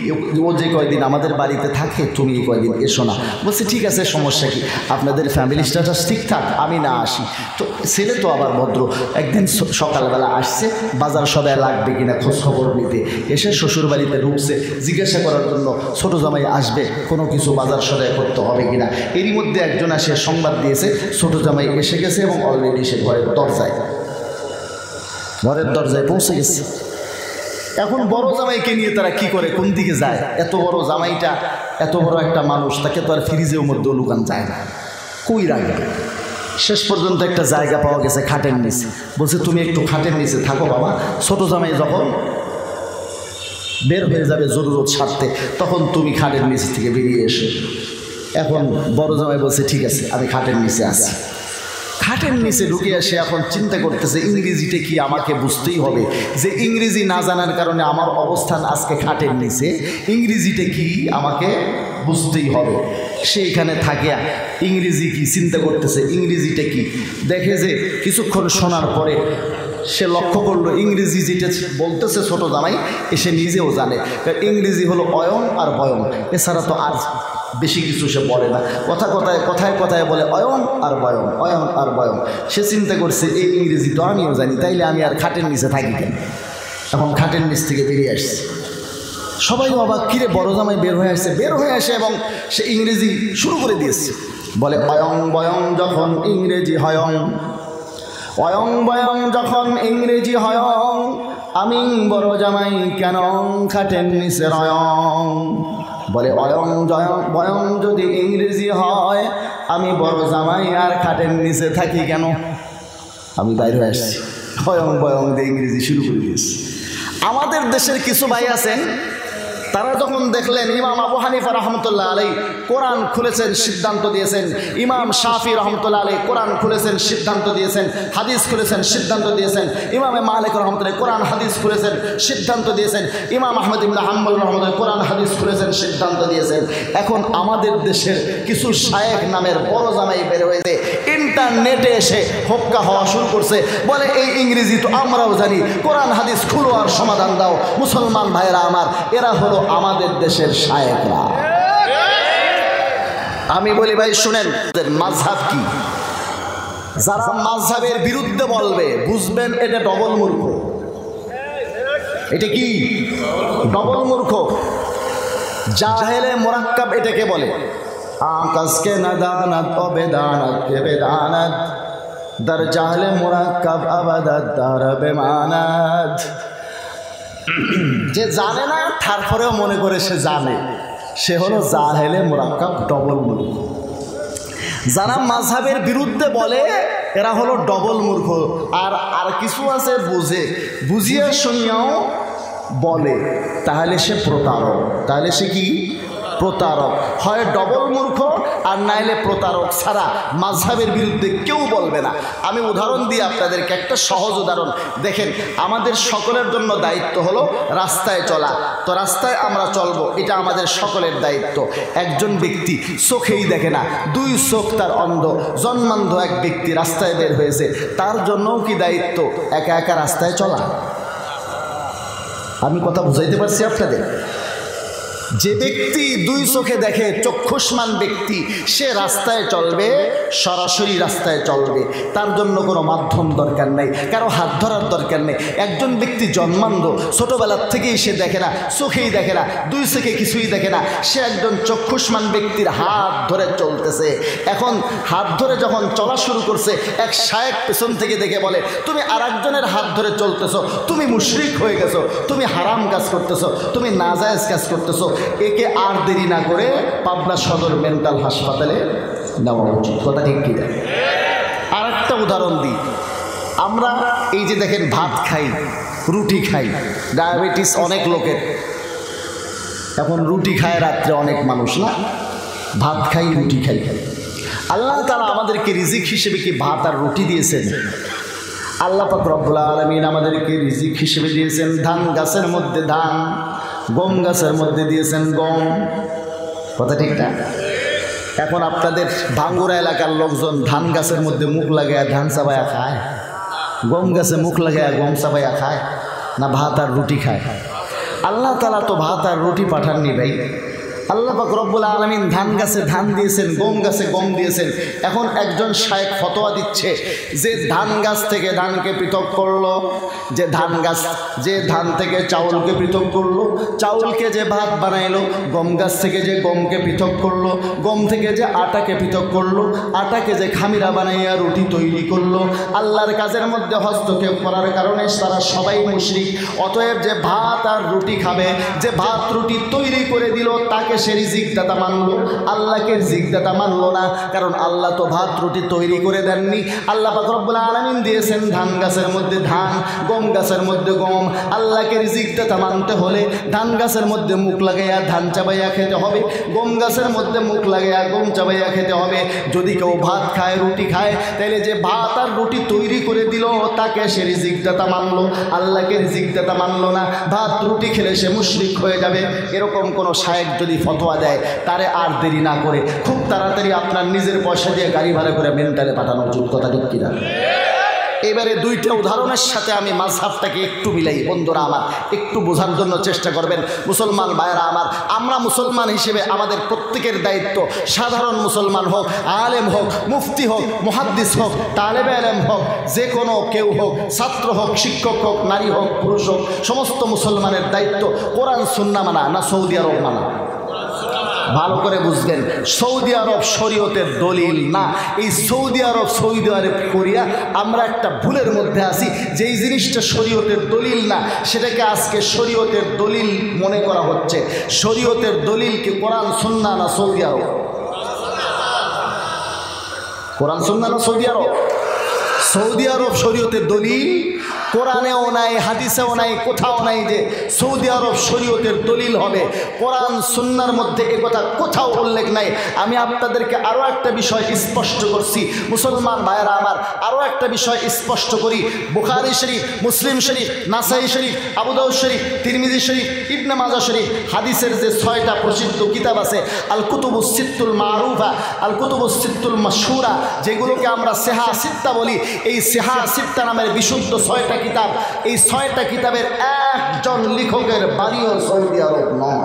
ও যে কয়দিন আমাদের বাড়িতে থাকে তুমি এই কয়দিন এসো না। বলছে ঠিক আছে, সমস্যা কি, আপনাদের ফ্যামিলি স্ট্যাটাস ঠিকঠাক, আমি না আসি। তো ছেলে তো আবার ভদ্র, একদিন সকালবেলা আসছে বাজার সদায় লাগবে কিনা খোঁজখবর নিতে, এসে শ্বশুর বাড়িতে ঢুকছে জিজ্ঞাসা করার জন্য ছোট জামাই আসবে, কোনো কিছু বাজার সদায় করতে হবে কিনা। এরই মধ্যে একজন আসে সংবাদ দিয়েছে ছোট জামাই এসে গেছে এবং অলরেডি সে ঘরের দরজায় পৌঁছে গেছে। এখন বড় জামাইকে নিয়ে তারা কি করে, কোন দিকে যায়? এত বড় জামাইটা, এত বড় একটা মানুষ, তাকে তো আর ফ্রিজের মধ্যে লুকান যায় না, কই রাখবে? শেষ পর্যন্ত একটা জায়গা পাওয়া গেছে খাটের নিচে। বলছে তুমি একটু খাটের নিচে থাকো বাবা, ছোট জামাই যখন বের হয়ে যাবে জরুরত স্বার্থে, তখন তুমি খাটের নিচে থেকে বেরিয়ে এসো। এখন বড় জামাই বলছে ঠিক আছে, আমি খাটের নিচে আসি। খাটের নিচে ঢুকে আসে এখন চিন্তা করতেছে ইংরেজিটা কি আমাকে বুঝতেই হবে, যে ইংরেজি না জানার কারণে আমার অবস্থান আজকে খাটের নিচে, ইংরেজিটা কি আমাকে বুঝতেই হবে। সে এখানে থাকে ইংরেজি কি চিন্তা করতেছে, ইংরেজিটা কি দেখে, যে কিছুক্ষণ শোনার পরে সে লক্ষ্য করলো ইংরেজি যেটা বলতেছে ছোট জামাই সে নিজেও জানে। ইংরেজি হলো অয়ন আর বয়ন, এছাড়া তো আর বেশি কিছু সে বলে না। কথায় বলে অয়ন আর বয়ন, অয়ন আর বয়ন। সে চিন্তা করছে এই ইংরেজি তো আমিও জানি, তাইলে আমি আর খাটের নিচে থাকি কেন। এখন খাটের নিচ থেকে বেরিয়ে আসছে। সবাই অবাক, কিরে বড় জামাই বের হয়ে আসে এবং সে ইংরেজি শুরু করে দিয়েছে। বলে অয়ং বয়ং যখন ইংরেজি হয়ং, অয়ং বয়ং যখন ইংরেজি হয়ং, আমি বড় জামাই কেন খাটের নিচে রয়ং, বলে অয়ং জয়ং বয়ং যদি ইংরেজি হয় আমি বড় জামাই আর খাটের নিচে থাকি কেন? আমি বাইরে আসছি, অয়ং বয়ং দিয়ে ইংরেজি শুরু করে দিয়েছি। আমাদের দেশের কিছু ভাই আছেন, তারা যখন দেখলেন ইমাম আবু হানিফা রহমতুল্লাহ আলাই কোরআন খুলেছেন, সিদ্ধান্ত দিয়েছেন, ইমাম শাফি রহমতুল্লাহ আলাই কোরআন খুলেছেন, সিদ্ধান্ত দিয়েছেন, হাদিস খুলেছেন, সিদ্ধান্ত দিয়েছেন, ইমাম মালিক রহমতুল্লাহ কোরআন হাদিস খুলেছেন, সিদ্ধান্ত দিয়েছেন, ইমাম আহমদ ইবনে হাম্বল রহমতুল্লাহ কোরআন হাদিস খুলেছেন, সিদ্ধান্ত দিয়েছেন। এখন আমাদের দেশের কিছু শায়েখ নামের বড় জামাই বের হয়েছে, ইন্টারনেটে এসে হোক্কা হওয়া শুরু করছে, বলে এই ইংরেজি তো আমরাও জানি, কোরআন হাদিস খুলো আর সমাধান দাও। মুসলমান ভাইরা আমার, এরা হলো আমাদের দেশের শায়েখরা। আমি বলি ভাই শুনেন, মাযহাব কি? যারা মাযহাবের বিরুদ্ধে বলবে বুঝবেন এটা ডবল মূর্খ। এটা কি ডবল মূর্খ? জাহেলে মুরাক্কাব এটাকে বলে। আকাশকে নাদানাত ও বেদানাত কে বেদানাত দর জাহেলে মুরাক্কাব আবাদাত দার বেমানাত। যে জানে না তারপরেও মনে করে সে জানে, সে হলো জাহেলে মুরাক্কাব, ডবল মূর্খ। যারা মাযহাবের বিরুদ্ধে বলে এরা হলো ডবল মূর্খ। আর কিছু আছে বুঝিয়ে শুনিয়াও বলে, তাহলে সে প্রতারক। তাহলে সে কি? প্রতারক। হয় ডবল মূর্খ আর নাইলে প্রতারক ছাড়া মাযহাবের বিরুদ্ধে কেউ বলবে না। আমি উদাহরণ দিই আপনাদেরকে, একটা সহজ উদাহরণ দেখেন। আমাদের সকলের জন্য দায়িত্ব হলো রাস্তায় চলা, তো রাস্তায় আমরা চলবো, এটা আমাদের সকলের দায়িত্ব। একজন ব্যক্তি চোখেই দেখে না, দুই চোখ তার অন্ধ, জন্মান্ধ এক ব্যক্তি রাস্তায় বের হয়েছে, তার জন্যও কি দায়িত্ব একা একা রাস্তায় চলা? আমি কথা বুঝাইতে পারছি আপনাদের? যে ব্যক্তি দুই চোখে দেখে, চক্ষুষ্মান ব্যক্তি, সে রাস্তায় চলবে, সরাসরি রাস্তায় চলবে, তার জন্য কোনো মাধ্যম দরকার নেই, কারো হাত ধরার দরকার নেই। একজন ব্যক্তি জন্মান্ধ, ছোটোবেলার থেকেই সে দেখে না, চোখেই দেখে না, দুই চোখে কিছুই দেখে না, সে একজন চক্ষুষ্মান ব্যক্তির হাত ধরে চলতেছে। এখন হাত ধরে যখন চলা শুরু করছে, এক শায়েখ পেছন থেকে দেখে বলে, তুমি আর একজনের হাত ধরে চলতেছো, তুমি মুশরিক হয়ে গেছো, তুমি হারাম কাজ করতেছো, তুমি নাজায়েজ কাজ করতেছো। একে আর দেরি না করে পাবনা সদর মেন্টাল হাসপাতালে নেওয়া উচিত। কথা ঠিক কি? আর একটা উদাহরণ দিই, আমরা এই যে দেখেন ভাত খাই, রুটি খাই, ডায়াবেটিস অনেক লোকের, এখন রুটি খায় রাত্রে অনেক মানুষ, না? ভাত খাই, রুটি খাই। আল্লাহ তাআলা আমাদেরকে রিজিক হিসেবে কি ভাত আর রুটি দিয়েছেন? আল্লাহ পাক রব্বুল আলামিন আমাদেরকে রিজিক হিসেবে দিয়েছেন ধান গাছের মধ্যে ধান, গম গাছের মধ্যে দিয়েছেন গম। কথা ঠিক না? এখন আপনাদের ভাঙ্গুরা এলাকার লোকজন ধান গাছের মধ্যে মুখ লাগায় ধান চাবায়া খায়, গম গাছে মুখ লাগায় গম চাবায়া খায়, না ভাত আর রুটি খায়? আল্লাহ তাআলা তো ভাত আর রুটি পাঠাননি ভাই। আল্লাহ পাক রব্বুল আলামিন ধান গাছে ধান দিয়েছেন, গম গাছে গম দিয়েছেন। এখন একজন শায়েখ ফতোয়া দিচ্ছে যে ধান গাছ থেকে ধানকে পৃথক করলো, যে ধান গাছ যে ধান থেকে চাউলকে পৃথক করলো, চাউলকে যে ভাত বানাইলো, গম গাছ থেকে যে গমকে পৃথক করলো, গম থেকে যে আটাকে পৃথক করলো, আটাকে যে খামিরা বানাইয়া রুটি তৈরি করলো, আল্লাহর কাজের মধ্যে হস্তক্ষেপ করার কারণে তারা সবাই মুশরিক। অতএব যে ভাত আর রুটি খাবে, যে ভাত রুটি তৈরি করে দিল, তাকে সে রিজিকদাতা মানলো, আল্লাহকে রিজিকদাতা মানলো না। কারণ আল্লাহ তো ভাত রুটি তৈরি করে দেননি। আল্লাহ পাক রব্বুল আলামিন দিয়েছেন ধান গাছের মধ্যে ধান, গম গাছের মধ্যে গম। আল্লাহকে রিজিকদাতা মানতে হলে ধান গাছের মধ্যে মুখ লাগাইয়া ধান চাবাইয়া খেতে হবে, গম গাছের মধ্যে মুখ লাগাইয়া গম চাবাইয়া খেতে হবে। যদি কেউ ভাত খায়, রুটি খায়, তাহলে যে ভাত আর রুটি তৈরি করে দিল, তাকে সে রিজিকদাতা মানলো, আল্লাহকে রিজিকদাতা মানলো না। ভাত রুটি খেলে সে মুশরিক হয়ে যাবে। এরকম কোনো শায়েখ যদি ফতোয়া দেয়, তারে আর দেরি না করে খুব তাড়াতাড়ি আপনার নিজের পয়সা দিয়ে গাড়ি ভাড়া করে মেন্টালে পাঠানো উচিত। কথা ঠিক কিনা? এবারে দুইটা উদাহরণের সাথে আমি মাযহাবটাকে একটু মিলাই। বন্ধুরা আমার, একটু বোঝার জন্য চেষ্টা করবেন। মুসলমান ভাইরা আমার, আমরা মুসলমান হিসেবে আমাদের প্রত্যেকের দায়িত্ব, সাধারণ মুসলমান হোক, আলেম হোক, মুফতি হোক, মুহাদ্দিস হোক, তালেবে ইলম হোক, যে কোনো কেউ হোক, ছাত্র হোক, শিক্ষক হোক, নারী হোক, পুরুষ হোক, সমস্ত মুসলমানের দায়িত্ব কোরআন সুন্নাহ মানা, না সৌদি আরব মানা? ভালো করে বুঝবেন, সৌদি আরব শরীয়তের দলিল না। এই সৌদি আরব করিয়া আমরা একটা ভুলের মধ্যে আছি, যেই জিনিসটা শরীয়তের দলিল না সেটাকে আজকে শরীয়তের দলিল মনে করা হচ্ছে। শরীয়তের দলিল কি কোরআন সুন্নাহ না সৌদি আরব? কোরআন সুন্নাহ না সৌদি আরব? সৌদি আরব শরীয়তের দলিল কোরআনেও নাই, হাদিসেও নাই, কোথাও নাই যে সৌদি আরব শরীয়তের দলিল হবে। কোরআন সুন্নাহর মধ্যে এ কথা কোথাও উল্লেখ নাই। আমি আপনাদেরকে আরও একটা বিষয় স্পষ্ট করছি, মুসলমান ভাইয়েরা আমার, আরও একটা বিষয় স্পষ্ট করি। বুখারী শরীফ, মুসলিম শরীফ, নাসাই শরীফ, আবু দাউদ শরীফ, তিরমিজি শরীফ, ইবনে মাজাহ শরীফ, হাদিসের যে 6টা প্রসিদ্ধ কিতাব আছে, আল কুতুবুস সিত্তুল মারুফা, আল কুতুবুস সিত্তুল মাশহুরা, যেগুলোকে আমরা সেহা সিত্তা বলি, এই সেহা সিত্তা নামের বিশুদ্ধ 6টা কিতাব, এই 6টা কিতাবের একজন লেখকের বাড়িও সৌদি আরব নয়।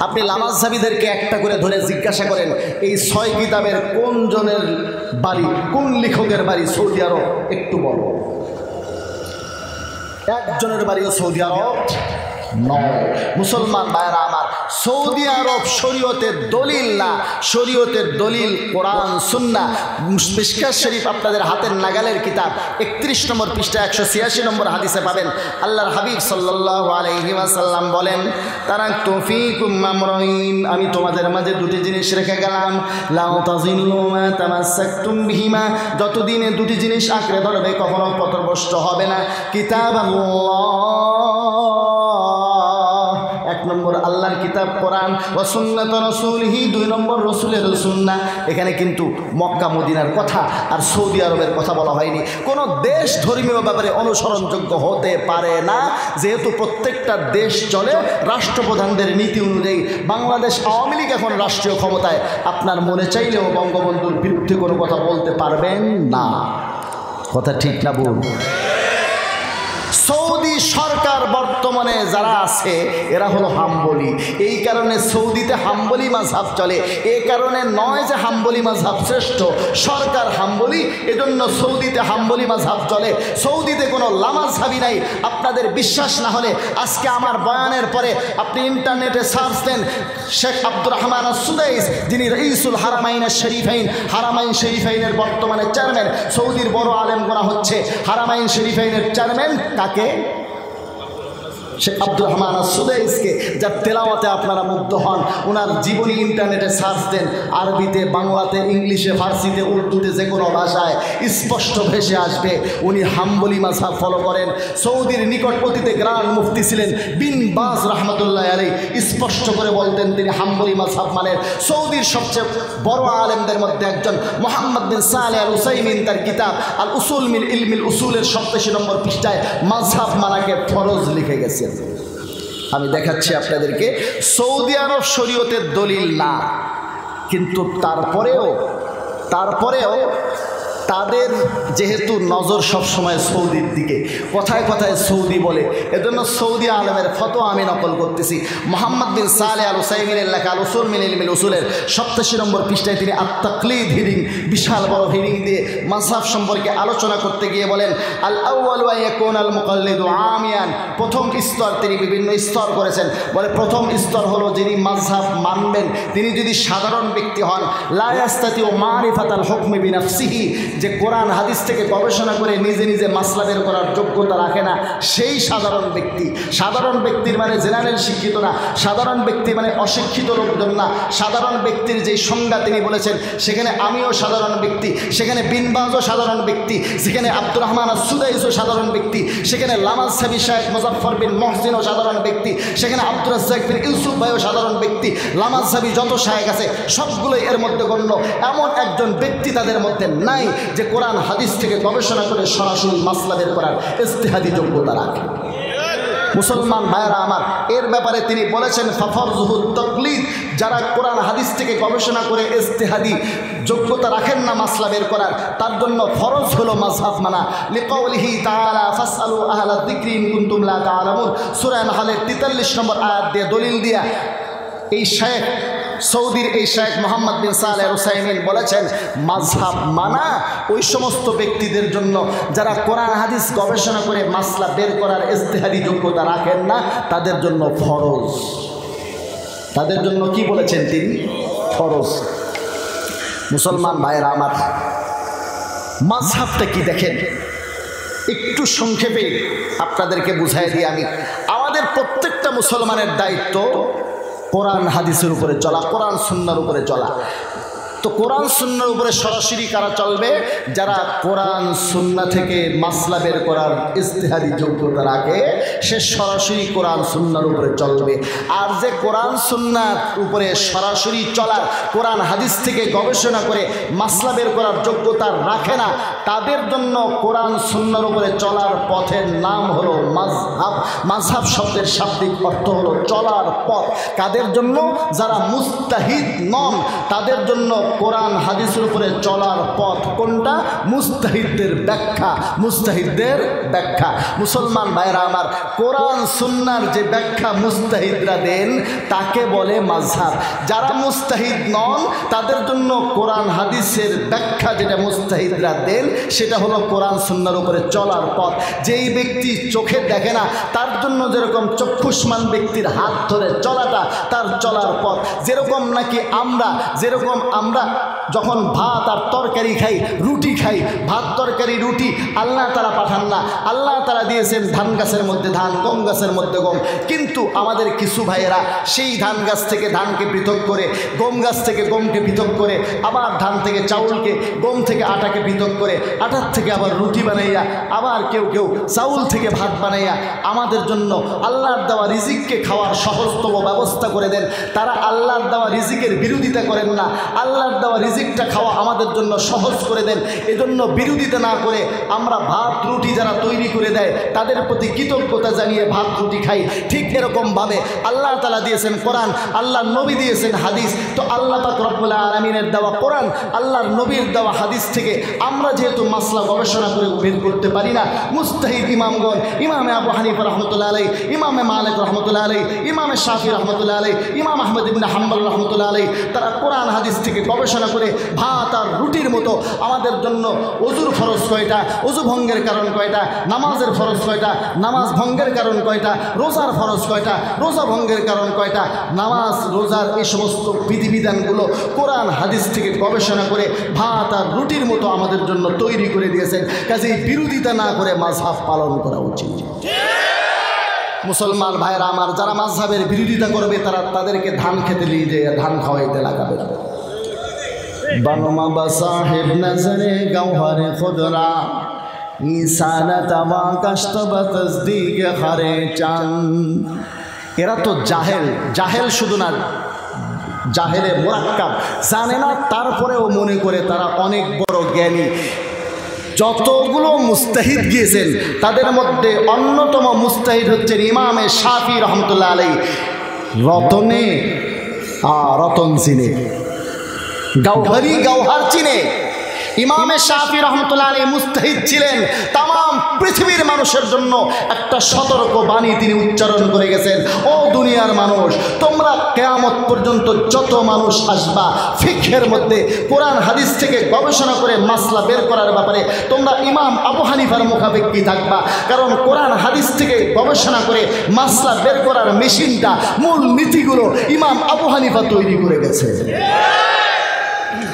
আপনি লামাজহাবিদেরকে একটা করে ধরে জিজ্ঞাসা করেন, এই 6 কিতাবের কোন জনের বাড়ি, কোন লেখকের বাড়ি সৌদি আরব, একটু বলো। একজনের বাড়িও সৌদি আরব নয়। মুসলমান ভাইয়েরা আমার, সৌদি আরব শরীয়তের দলিল না, শরীয়তের দলিল কোরআন সুন্নাহ। মিশকাত শরীফ আপনাদের হাতের নাগালের কিতাব, 31 নম্বর পৃষ্ঠা 186 নম্বর হাদিসে পাবেন। আল্লাহর হাবিব সাল্লাল্লাহু আলাইহি ওয়াসাল্লাম বলেন, তারাকতু ফীকুম আমরাইন, আমি তোমাদের মাঝে দুটি জিনিস রেখে গেলাম, লা তাযিল্লু মা তামাসসাকতুম বিহিমা, যতদিনে দুটি জিনিস আঁকড়ে ধরবে কখনো পথভ্রষ্ট হবে না। কিতাবাল্লাহ, 1 নম্বর আল্লাহর কিতাব কোরআন, ওয়া সুন্নাত রাসূলিহি, 2 নম্বর রাসূলের সুন্নাহ। এখানে কিন্তু মক্কা মদিনার কথা আর সৌদি আরবের কথা বলা হয়নি। কোনো দেশ ধর্মীয় ব্যাপারে অনুসরণযোগ্য হতে পারে না, যেহেতু প্রত্যেকটা দেশ চলে রাষ্ট্রপ্রধানদের নীতি অনুযায়ী। বাংলাদেশ আওয়ামী লীগ এখন রাষ্ট্রীয় ক্ষমতায়, আপনার মনে চাইলেও বঙ্গবন্ধুর বিরুদ্ধে কোনো কথা বলতে পারবেন না। কথা ঠিক না বল? সৌদি সরকার বর্তমানে যারা আছে এরা হলো হাম্বলি। এই কারণে সৌদিতে হাম্বলি মাযহাব চলে। এই কারণে নয় যে হাম্বলি মাযহাব শ্রেষ্ঠ, সরকার হাম্বলি, এজন্য সৌদিতে হাম্বলি মাযহাব চলে। সৌদিতে কোনো লামাযহাবি নাই। আপনাদের বিশ্বাস না হলে আজকে আমার বয়ানের পরে আপনি ইন্টারনেটে সার্চ দেন, শেখ আব্দুর রহমান আস-সুদাইস, যিনি রাইসুল হারামাইন শরীফাইন, হারামাইন শরীফাইনের বর্তমানে চেয়ারম্যান, সৌদির বড় আলেম গোনা হচ্ছে। হারামাইন শরীফাইনের চেয়ারম্যান কাকে? শেখ আব্দুর রহমান আস-সুদাইসকে, যার তেলাওয়াতে আপনারা মুগ্ধ হন। ওনার জীবনী ইন্টারনেটে সার্চ দেন, আরবিতে, বাংলাতে, ইংলিশে, ফার্সিতে, উর্দুতে, যে কোনো ভাষায় স্পষ্ট ভেসে আসবে উনি হাম্বলি মাযহাব ফলো করেন। সৌদির নিকটবর্তীতে গ্রান্ড মুফতি ছিলেন বিন বাজ রহমতুল্লাহ আলাইহি, স্পষ্ট করে বলতেন তিনি হাম্বলি মাযহাব মানেন। সৌদির সবচেয়ে বড় আলেমদের মধ্যে একজন মুহাম্মদ বিন সালেহ আল উসাইমিন তার কিতাব আল উসুল মিন ইলমিল উসুলের 87 নম্বর পৃষ্ঠায় মাযহাব মানাকে ফরজ লিখে গেছেন। আমি দেখাচ্ছি আপনাদেরকে, সৌদি আরব শরীয়তের দলিল না, কিন্তু তারপরেও তাদের যেহেতু নজর সবসময় সৌদির দিকে, কথায় কথায় সৌদি বলে, এজন্য সৌদি আলমের ফতোয়া আমি নকল করতেছি। মোহাম্মদ বিন সালেহ আল উসাইমিনের লেখা আল উসুল মিন ইলমিল উসুলের 87 নম্বর পৃষ্ঠায় তিনি আত-তাকলিদ হিরিং, বিশাল বড় হিরিং দিয়ে মাযহাব সম্পর্কে আলোচনা করতে গিয়ে বলেন, আল আউয়ালু আন ইয়াকুনা আল মুকাল্লিদু আমিয়ান, প্রথম স্তর, তিনি বিভিন্ন স্তর করেছেন। বলে প্রথম স্তর হলো যিনি মাযহাব মানবেন তিনি যদি সাধারণ ব্যক্তি হন, লা ইয়াস্তাতিউ মারিফাতাল হুকমি বিনাফসিহি, যে কোরআন হাদিস থেকে গবেষণা করে নিজে নিজে মাসলা বের করার যোগ্যতা রাখে না, সেই সাধারণ ব্যক্তি। সাধারণ ব্যক্তির মানে জেনারেল শিক্ষিত না, সাধারণ ব্যক্তি মানে অশিক্ষিত লোকজন না। সাধারণ ব্যক্তির যেই সংজ্ঞা তিনি বলেছেন, সেখানে আমিও সাধারণ ব্যক্তি, সেখানে বিন বাজও সাধারণ ব্যক্তি, সেখানে আব্দুর রহমান আস-সুদাইসও সাধারণ ব্যক্তি, সেখানে লামাজহাবি শায়েখ মুজাফফর বিন মুহসিনও সাধারণ ব্যক্তি, সেখানে আব্দুর রাজ্জাক বিন ইউসুফ ভাইও সাধারণ ব্যক্তি। লামাজহাবি যত শায়েখ আছে সবগুলোই এর মধ্যে গণ্য। এমন একজন ব্যক্তি তাদের মধ্যে নাই যে কোরআন হাদিস থেকে গবেষণা করে সরাসরি মাসলা বের করার ইজতিহাদি যোগ্যতা রাখে। মুসলমান ভাইয়েরা আমার, এর ব্যাপারে তিনি বলেছেন ফাফরজুহুত তাকলিদ, যারা কোরআন হাদিস থেকে গবেষণা করে ইজতিহাদি যোগ্যতা রাখেন না মাসলা বের করার, তার জন্য ফরজ হলো মাযহাব মানা। লিকাউলিহি তাআলা ফাসআলু আহলা যিকরি ইন কুনতুম লা তা'লামুন, সূরা নাহলের 43 নম্বর আয়াত দিয়ে দলিল দিয়া এই শেখ, সৌদির এই শেখ মোহাম্মদ বিন সালেহ আল উসাইমিন বলেছেন, মাযহাব মানা ওই সমস্ত ব্যক্তিদের জন্য যারা কোরআন হাদিস গবেষণা করে মাসলা বের করার ইজতিহাদি যোগ্যতা রাখেন না, তাদের জন্য ফরজ। তাদের জন্য কি বলেছেন তিনি? ফরজ। মুসলমান ভাইরা আমার, মাযহাবটা কি দেখেন, একটু সংক্ষেপে আপনাদেরকে বুঝাই দিই আমি। আমাদের প্রত্যেকটা মুসলমানের দায়িত্ব কোরআন হাদিসের উপরে চলা, কোরআন সুন্নাহর উপরে চলা। তো কোরআন সুন্নাহর উপরে সরাসরি কারা চলবে? যারা কোরআন সুন্নাহ থেকে মাসলা বের করার ইজতিহাদি যোগ্যতা রাখে, সে সরাসরি কোরআন সুন্নাহর উপরে চলবে। আর যে কোরআন সুন্নাহর উপরে সরাসরি চলার, কোরআন হাদিস থেকে গবেষণা করে মাসলা বের করার যোগ্যতা রাখে না, তাদের জন্য কোরআন সুন্নাহর উপরে চলার পথের নাম হলো মাযহাব। মাযহাব শব্দের শাব্দিক অর্থ হলো চলার পথ। কাদের জন্য? যারা মুস্তাহিদ নন, তাদের জন্য কোরআন হাদিসের উপরে চলার পথ কোনটা? মুস্তাহিদদের ব্যাখ্যা, মুস্তাহিদদের ব্যাখ্যা। মুসলমান ভাইরা আমার, কোরআন সুন্নাহর যে ব্যাখ্যা মুস্তাহিদরা দেন তাকে বলে মাযহাব। যারা মুস্তাহিদ নন তাদের জন্য কোরআন হাদিসের ব্যাখ্যা যেটা মুস্তাহিদরা দেন সেটা হলো কোরআন সুন্নাহর উপরে চলার পথ। যেই ব্যক্তি চোখে দেখে না তার জন্য যেরকম চক্ষুষ্মান ব্যক্তির হাত ধরে চলাটা তার চলার পথ। যেরকম নাকি আমরা যখন ভাত আর তরকারি খাই, রুটি খাই, ভাত তরকারি রুটি আল্লাহ তাআলা পাঠান না, আল্লাহ তাআলা দিয়েছেন ধান গাছের মধ্যে ধান, গম গাছের মধ্যে গম। কিন্তু আমাদের কিছু ভাইয়েরা সেই ধান গাছ থেকে ধানকে পৃথক করে, গম গাছ থেকে গমকে পৃথক করে, আবার ধান থেকে চাউলকে, গম থেকে আটাকে পৃথক করে, আটার থেকে আবার রুটি বানাইয়া, আবার কেউ চাউল থেকে ভাত বানাইয়া আমাদের জন্য আল্লাহর দেওয়া রিজিককে খাওয়ার সহজতম ব্যবস্থা করে দেন। তারা আল্লাহর দেওয়া রিজিকের বিরোধিতা করেন না, আল্লাহর দেওয়া রিজিকটা খাওয়া আমাদের জন্য সহজ করে দেন। এজন্য বিরোধিতা না করে আমরা ভাত রুটি যারা তৈরি করে দেয় তাদের প্রতি কৃতজ্ঞতা জানিয়ে ভাত রুটি খাই। ঠিক এরকমভাবে আল্লাহ তাআলা দিয়েছেন কোরআন, আল্লাহর নবী দিয়েছেন হাদিস। তো আল্লাহ পাক রব্বুল আলামিনের দেওয়া কোরআন, আল্লাহর নবীর দেওয়া হাদিস থেকে আমরা যেহেতু মাসলা গবেষণা করে বের করতে পারি না, মুস্তাহিদ ইমামগণ, ইমামে আবু হানিফা রহমতুল্লাহ আলাইহি, ইমামে মালিক রহমতুল্লাহ আলাইহি, ইমামে শাফি রহমতুল্লাহ আলাইহি, ইমাম আহমদ ইবনে হাম্বল রহমতুল্লাহ আলাইহি, তারা কোরআন হাদিস থেকে গবেষণা করে ভাত আর রুটির মতো আমাদের জন্য ওযুর ফরজ কয়টা, ওযু ভঙ্গের কারণ কয়টা, নামাজের ফরজ কয়টা, নামাজ ভঙ্গের কারণ কয়টা, রোজার ফরজ কয়টা, রোজা ভঙ্গের কারণ কয়টা, নামাজ রোজার এই সমস্ত বিধিবিধানগুলো কোরআন হাদিস থেকে গবেষণা করে ভাত আর রুটির মতো আমাদের জন্য তৈরি করে দিয়েছেন। কাজেই বিরোধিতা না করে মাযহাব পালন করা উচিত। মুসলমান ভাইরা আমার, যারা মাযহাবের বিরোধিতা করবে তাদেরকে ধান খেতে নিয়ে যে ধান খাওয়াইতে লাগাবে। বানমা বা সাহেব নজরে গওহরে খুদরা ইনসানত মা কাশতবা তসদীক হরে চাঁদ। এরা তো জাহেল শুধু না, জাহেলে মুরাক্কাব, জানে না তারপরেও মনে করে তারা অনেক বড় জ্ঞানী। যতগুলো মুস্তাহিদ গিয়েছেন তাদের মধ্যে অন্যতম মুস্তাহিদ হচ্ছেন ইমামে শাফি রহমতুল্লাহ আলাইহি। রতন চিনে, গৌহার চিনে। ইমামে শাফি রহমতুল্লাহ আলাইহি মুস্তাহিদ ছিলেন। তাম পৃথিবীর মানুষের জন্য একটা সতর্ক বাণী তিনি উচ্চারণ করে গেছেন, ও দুনিয়ার মানুষ, তোমরা কিয়ামত পর্যন্ত যত মানুষ আসবা ফিকহের মধ্যে কোরআন হাদিস থেকে গবেষণা করে মাসলা বের করার ব্যাপারে তোমরা ইমাম আবু হানিফার মুখাপেক্ষী থাকবা। কারণ কোরআন হাদিস থেকে গবেষণা করে মাসলা বের করার মেশিনটা, মূল নীতিগুলো ইমাম আবু হানিফা তৈরি করে গেছে।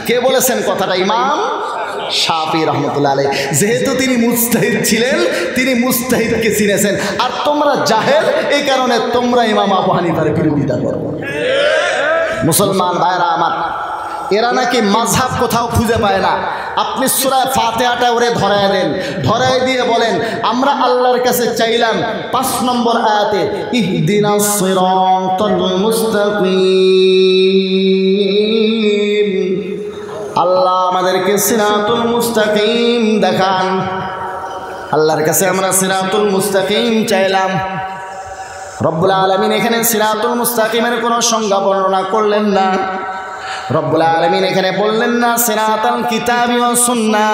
কে বলেছেন কথাটা? ইমাম শাফি রহমতুল্লাহ আলাইহি। যেহেতু তিনি মুজতাহিদ ছিলেন, তিনি মুজতাহিদকে চিনেছেন। আর তোমরা জাহেল, এই কারণে তোমরা ইমাম আবু হানিফার বিরোধিতা করো। মুসলমান ভাইরা আমার, এরা নাকি মাযহাব কোথাও খুঁজে পায় না। আপনি সূরা ফাতিহাটা ওরে ধরায় দেন, ধরায় দিয়ে বলেন আমরা আল্লাহর কাছে চাইলাম 5 নম্বর আয়াতে ইহদিনাস সিরাতাল মুস্তাকিম, আল্লাহ আমাদেরকে সিরাতুল মুস্তাকিম দেখান। আল্লাহর কাছে আমরা সিরাতুল মুস্তাকিম চাইলাম। রব্বুল আলামিন এখানে সিরাতুল মুস্তাকিমের কোনো সংজ্ঞা বর্ণনা করলেন না। রব্বুল আলামিন এখানে বললেন না সিরাতাল কিতাবি ওয়াস সুন্নাহ,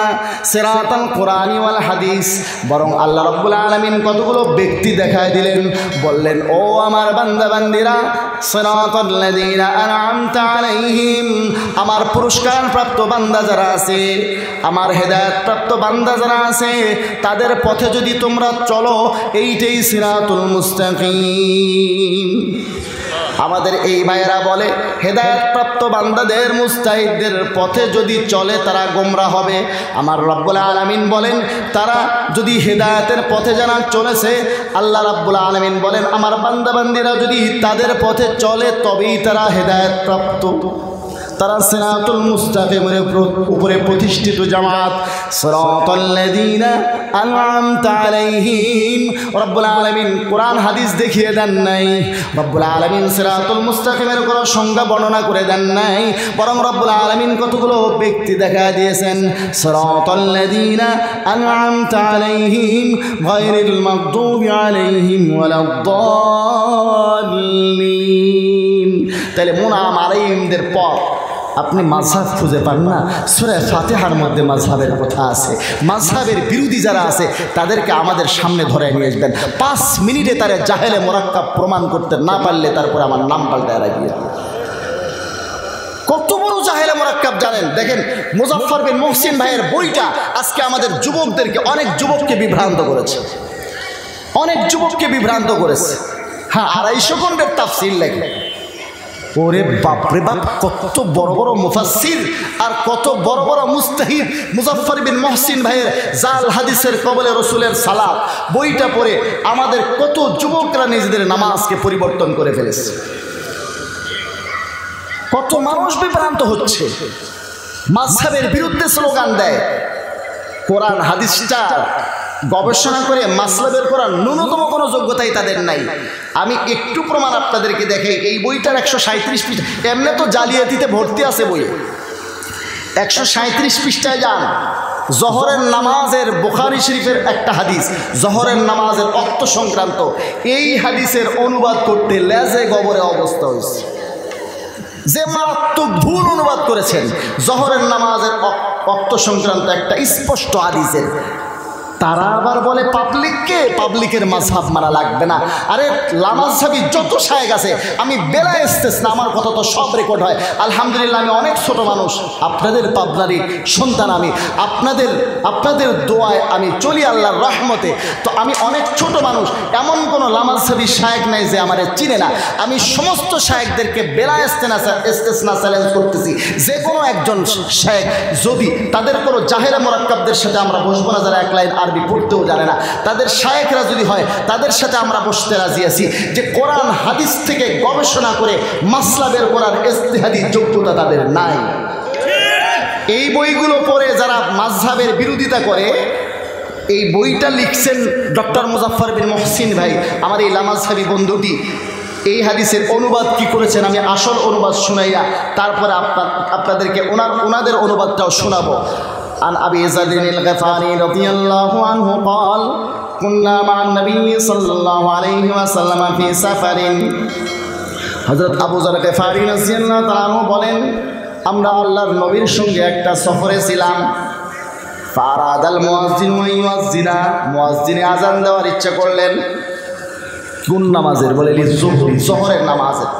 সিরাতাল কুরআনি ওয়াল হাদিস, বরং আল্লাহ রব্বুল আলামিন কতগুলো ব্যক্তি দেখায় দিলেন। বললেন, ও আমার বান্দা বান্দিরা, সিরাতাল লাযিনা আনআমতা আলাইহিম, আমার পুরস্কার প্রাপ্ত বান্দা যারা আছে, আমার হেদায়েত প্রাপ্ত বান্দা যারা আছে, তাদের পথে যদি তোমরা চলো, এইটাই সিরাতুল মুস্তাকিম। আমাদের এই ভাইয়েরা বলে হেদায়েতপ্রাপ্ত বান্দাদের মুস্তাহিদদের পথে যদি চলে তারা গোমরা হবে। আমার রব্বুল আলামিন বলেন তারা যদি হেদায়েতের পথে যারা চলেছে, আল্লাহ রাব্বুল আলামিন বলেন আমার বান্দা বান্দিরা যদি তাদের পথে চলে তবেই তারা হেদায়েতপ্রাপ্ত, তারা সিরাতুল মুস্তাকিমের উপরে প্রতিষ্ঠিত জামাত। সিরাতাল্লাযীনা আনআমতা আলাইহিম, রব্বুল আলামিন কোরআন হাদিস দেখিয়ে দেন নাই, রব্বুল আলামিন সিরাতুল মুস্তাকিমের কোনো সংজ্ঞা বর্ণনা করে দেন নাই, বরং রব্বুল আলামিন কতগুলো ব্যক্তি দেখা দিয়েছেন। সিরাতাল্লাযীনা আনআমতা আলাইহিম গায়রিল মাগদুবি আলাইহিম ওয়ালাদ-দাল্লিন। তাহলে মুনআম আলাইহিমদের পর আপনি মাযহাব খুঁজে পান না, সূরা ফাতিহার মধ্যে মাযহাবের কথা আছে। মাযহাবের বিরোধী যারা আছে তাদেরকে আমাদের সামনে ধরে নিয়ে আসবেন, 5 মিনিটে তারা জাহেলে মুরাক্কাব প্রমাণ করতে না পারলে তারপরে আমার নাম পাল্টায় রাখিয়ে। কত বড় জাহেলে মুরাক্কাব জানেন? দেখেন মুজাফফর বিন মুহসিন ভাইয়ের বইটা আজকে আমাদের যুবকদেরকে, অনেক যুবককে বিভ্রান্ত করেছে, অনেক যুবককে বিভ্রান্ত করেছে। হ্যাঁ, 250 খণ্ডের তাফসীর লেখে। ওরে বাপরে বাপ, কত বড় বড় মুফাসসির আর কত বড় বড় মুস্তাহিদ। মুজাফফর বিন মুহসিন ভাইয়ের জাল হাদিসের কবলে রসুলের সালাত বইটা পড়ে আমাদের কত যুবকরা নিজেদের নামাজকে পরিবর্তন করে ফেলেছে। কত মানুষ বিভ্রান্ত হচ্ছে, মাযহাবের বিরুদ্ধে স্লোগান দেয়। কোরআন হাদিসটা গবেষণা করে মাসলা বের করার ন্যূনতম কোনো যোগ্যতাই তাদের নাই। আমি একটু প্রমাণ আপনাদেরকে দেখাই। এই বইটার 137 পৃষ্ঠা, এমনি তো জালিয়াতিতে ভর্তি আছে বইয়ে। 137 পৃষ্ঠায় যান, জহরের নামাজের বুখারী শরীফের একটা হাদিস, জহরের নামাজের ওয়াক্ত সংক্রান্ত, এই হাদিসের অনুবাদ করতে লেজে গবরে অবস্থা হয়েছে। যে মারাত্মক ভুল অনুবাদ করেছেন জহরের নামাজের ওয়াক্ত সংক্রান্ত একটা স্পষ্ট হাদিসের। তারা আবার বলে পাবলিকের মাযহাব মানা লাগবে না। আরে লামাযহাবি যত শায়েখ আছে, আমি বেলা এসতেছ না, আমার কথা তো সব রেকর্ড হয়। আলহামদুলিল্লাহ, আমি অনেক ছোট মানুষ, আপনাদের পাবনারই সন্তান আমি, আপনাদের দোয়ায় আমি চলি আল্লাহর রহমতে। তো আমি অনেক ছোট মানুষ, এমন কোনো লামাযহাবি শায়েখ নাই যে আমারে চিনে না। আমি সমস্ত শায়েখদেরকে বেলা ইস্তেসনা চ্যালেঞ্জ করতেছি। যে কোনো একজন শায়েখ যদি তাদের কোনো জাহেলে মুরাক্কাবদের সাথে আমরা বসবো না, যারা এক লাইন আরবি পড়তেও জানে না, তাদের শায়েখরা যদি হয় তাদের সাথে আমরা বসতে রাজি আছি, যে কোরআন হাদিস থেকে গবেষণা করে মাসলা বের করার ইজতিহাদি যোগ্যতা তাদের নাই। এই বইগুলো পড়ে যারা মাযহাবের বিরোধিতা করে, এই বইটা লিখছেন ডক্টর মুজাফফর বিন মুহসিন ভাই, আমার এই লামাযহাবি বন্ধুটি। এই হাদিসের অনুবাদ কি করেছেন আমি আসল অনুবাদ শুনাইয়া তারপরে আপনাদেরকে ওনাদের অনুবাদটাও শোনাবো। عن أبي ذر الغفاري رضي الله عنه قال كنا مع النبي صلى الله عليه وسلم في سفر। হযরত আবু যর গফারী রাদিয়াল্লাহু তাআলা আনহু বলেন, আমরা আল্লাহর নবীর সঙ্গে একটা সফরে ছিলাম। ফারাদাল মুয়াজ্জিন ওয়া ইউয়াজ্জিনা, মুয়াজ্জিনে আযান দেওয়ার ইচ্ছা করলেন। কোন নামাজের? বলে লিযুহরি, যোহরের নামাজের।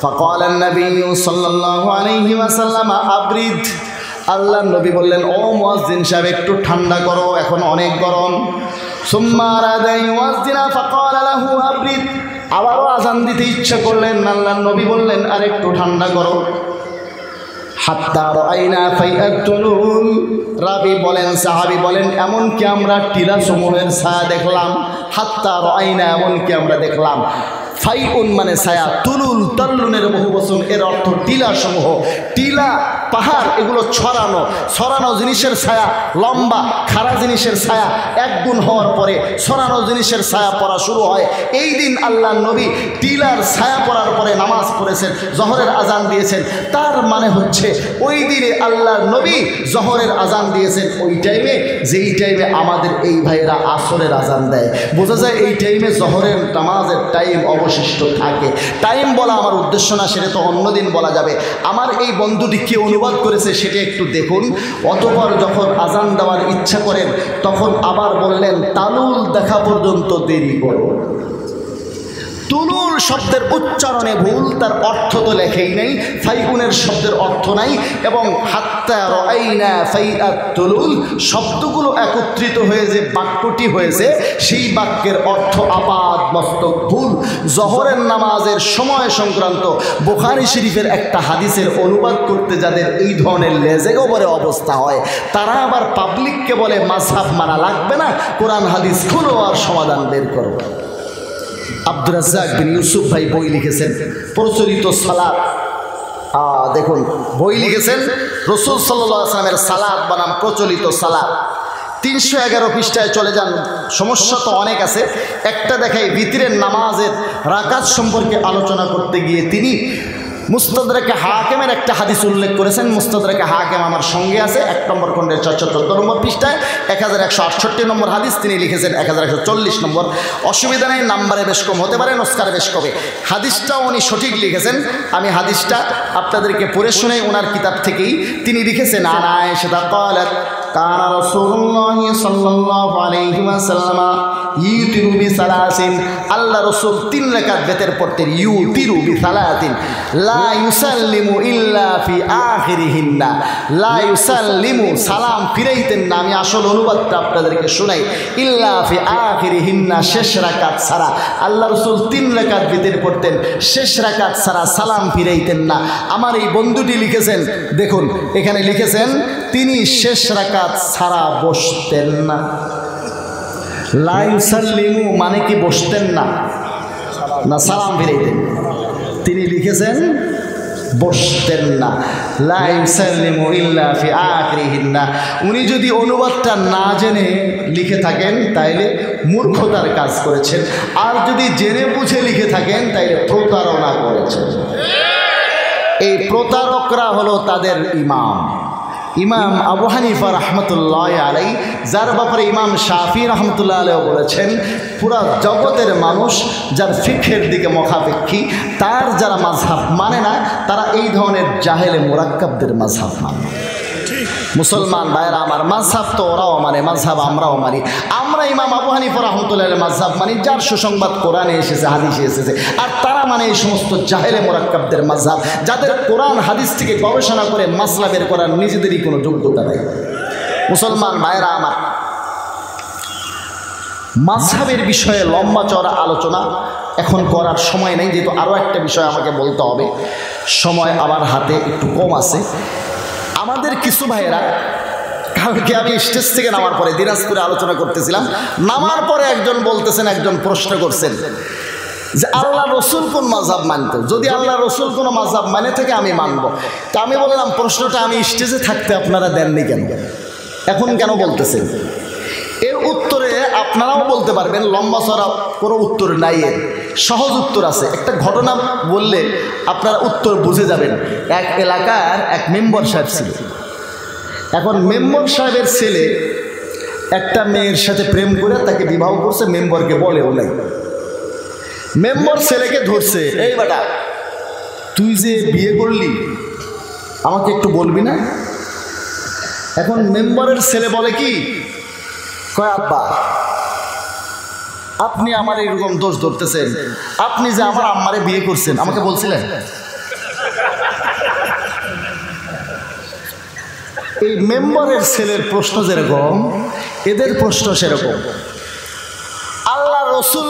ফাকালা আন-নবী সাল্লাল্লাহু আলাইহি ওয়াসাল্লাম আবরিদ, আল্লাহর নবী বললেন, ও মুয়াজ্জিন সাহেব একটু ঠান্ডা করো, এখন অনেক গরম। সুম্মা আরাদা ইউয়াজ্জিনা ফাকালা লাহু আবরিদ, আবারও আযান দিতে ইচ্ছা করলেন, আল্লাহর নবী বললেন আর একটু ঠান্ডা করো। হাত্তা রাআইনা ফাইআতুল, রাবি বলেন, সাহাবী বলেন, এমনকি আমরা টিলা সমূহের ছায়া দেখলাম। হাত্তা রাআইনা, এমনকি আমরা দেখলাম। ফাইউন মানে ছায়া, তুলুল তাল্লুনের বহু বচন, এর অর্থ টিলা সমূহ। টিলা পাহাড় এগুলো ছড়ানো জিনিসের ছায়া, লম্বা খাড়া জিনিসের ছায়া এক গুণ হওয়ার পরে ছড়ানো জিনিসের ছায়া পড়া শুরু হয়। এই দিন আল্লাহর নবী টিলার ছায়া পড়ার পরে নামাজ পড়েছেন, জহরের আজান দিয়েছেন। তার মানে হচ্ছে ওই দিনে আল্লাহর নবী জহরের আজান দিয়েছেন ওই টাইমে, যেই টাইমে আমাদের এই ভাইয়েরা আসরের আজান দেয়। বোঝা যায় এই টাইমে জহরের নামাজের টাইম অবশিষ্ট থাকে। টাইম বলা আমার উদ্দেশ্য না, সেটা তো অন্যদিন বলা যাবে। আমার এই বন্ধুটি কে অনুবাদ করেছে সেটা একটু দেখুন। অতঃপর যখন আজান দেওয়ার ইচ্ছা করেন তখন আবার বললেন, তালুল দেখা পর্যন্ত দেরি করো। তুলুল শব্দের উচ্চারণে ভুল, তার অর্থ তো লেখেই নেই, ফাইউনের শব্দের অর্থ নাই, এবং হাত্তা রাআইনা ফাইআত তুলুল শব্দগুলো একত্রিত হয়ে যে বাক্যটি হয়েছে সেই বাক্যের অর্থ আপাদ মস্তক ভুল। জোহরের নামাজের সময় সংক্রান্ত বুখারী শরীফের একটা হাদিসের অনুবাদ করতে যাদের এই ধরনের লেজে গোবরে অবস্থা হয়, তারা আবার পাবলিককে বলে মাযহাব মানা লাগবে না, কোরআন হাদিস খুলো আর সমাধান বের করো। আব্দুর রাজ্জাক বিন ইউসুফ ভাই বই লিখেছেন প্রচলিত সালাত, দেখুন বই লিখেছেন রাসূল সাল্লাল্লাহু আলাইহি ওয়াসাল্লামের সালাত বনাম প্রচলিত সালাত। 311 পৃষ্ঠায় চলে যান। সমস্যা তো অনেক আছে, একটা দেখাই ভিতরের নামাজের রাকাত সম্পর্কে আলোচনা করতে গিয়ে তিনি মুস্তাদরাকে হাকিমের একটা হাদিস উল্লেখ করেছেন। মুস্তাদরাকে হাকিম আমার সঙ্গে আছে, 1 নম্বর খণ্ডের 414 নম্বর পৃষ্ঠায় 1168 নম্বর হাদিস, তিনি লিখেছেন 1140 নম্বর। অসুবিধা নেই, নাম্বারে বেশ কম হতে পারে, নস্কারে বেশ কমে। হাদিসটাও উনি সঠিক লিখেছেন। আমি হাদিসটা আপনাদেরকে পড়ে শুনে ওনার কিতাব থেকেই তিনি লিখেছেন, আন আয়েশা ক্বালাত কানা রাসূলুল্লাহ সাল্লাল্লাহু আলাইহি ওয়াসাল্লাম ইউতিরু বিসালাসিন, আল্লাহ রাসূল 3 রাকাত বেতের পড়তেন। ইউতিরু বিসালাতিন লা ইউসাল্লিমু ইল্লা ফি আখিরিহিন্না, লা ইউসাল্লিমু সালাম ফিরাইতেন না, আমি আসল অনুবাদটা আপনাদেরকে শোনাই, ইল্লা ফি আখিরিহিন্না শেষ রাকাত ছাড়া। আল্লাহ রাসূল 3 রাকাত বেতের পড়তেন, শেষ রাকাত ছাড়া সালাম ফিরাইতেন না। আমার এই বন্ধুটি লিখেছেন, দেখুন এখানে লিখেছেন তিনি শেষ রাকাত ছাড়া বসতেন না। লা ইউসাল্লিমু মানে কি বসতেন না, না সালাম ফিরাইতেন? তিনি লিখেছেন বসতেন না, লা ইউসাল্লিমু ইল্লা ফি আখিরিহিন্না। উনি যদি অনুবাদটা না জেনে লিখে থাকেন তাইলে মূর্খতার কাজ করেছেন, আর যদি জেনে বুঝে লিখে থাকেন তাইলে প্রতারণা করেছেন। এই প্রতারকরা হলো তাদের ইমাম, ইমাম আবু হানিফা রহমতুল্লাহ আলাই, যার ব্যাপারে ইমাম শাফি রহমতুল্লাহ আলাই বলেছেন পুরা জগতের মানুষ যার ফিকহের দিকে মুখাপেক্ষী, তার যারা মাযহাব মানে না তারা এই ধরনের জাহেলে মুরাক্কাবদের মাযহাব মানে। মুসলমান ভাইরা আমার, মাযহাব তো ওরাও মানে, মাযহাব আমরাও মানি। আমরা ইমাম আবু হানিফা রাহমাতুল্লাহ আলাইহির মাযহাব মানি, যার সুসংবাদ কোরআনে এসেছে, হাদিসে এসেছে। আর তারা মানে এই সমস্ত জাহেলে মুরাক্কাবদের মাযহাব, যাদের কোরআন হাদিস থেকে গবেষণা করে মাসলা বের করার নিজেদেরই কোনো যোগ্যতা নেই। মুসলমান ভাইরা আমার, মাযহাবের বিষয়ে লম্বা চওড়া আলোচনা এখন করার সময় নেই, যেহেতু আরও একটা বিষয় আমাকে বলতে হবে, সময় আমার হাতে একটু কম আছে। আমাদের কিছু ভাইয়েরা, কালকে আমি স্টেজ থেকে নামার পরে দিনাজপুরে আলোচনা করতেছিলাম, নামার পরে একজন বলতেছেন, একজন প্রশ্ন করছেন যে আল্লাহ রসুল কোন মাযহাব মানত, যদি আল্লাহ রসুল কোনো মাযহাব মানে থাকে আমি মানব। তা আমি বললাম প্রশ্নটা আমি স্টেজে থাকতে আপনারা দেননি কেন, এখন কেন বলতেছেন? এর উত্তরে আপনারাও বলতে পারবেন, লম্বা চড়া কোনো উত্তর নাই, এর সহজ উত্তর আছে। একটা ঘটনা বললে আপনারা উত্তর বুঝে যাবেন। এক এলাকার এক মেম্বার সাহেব ছিল। এখন মেম্বার সাহেবের ছেলে একটা মেয়ের সাথে প্রেম করে তাকে বিবাহ করছে, মেম্বারকে বলেও নাই। মেম্বার ছেলেকে ধরছে, এই বেটা তুই যে বিয়ে করলি আমাকে একটু বলবি না? এখন মেম্বারের ছেলে বলে কি, কয় আব্বা আপনি আমার এরকম দোষ ধরতেছেন, আপনি যে আমার আম্মারে বিয়ে করছেন আমাকে বলছিলেন? এই মেম্বারের ছেলের প্রশ্ন যেরকম, এদের প্রশ্ন সেরকম। আল্লাহ রসুল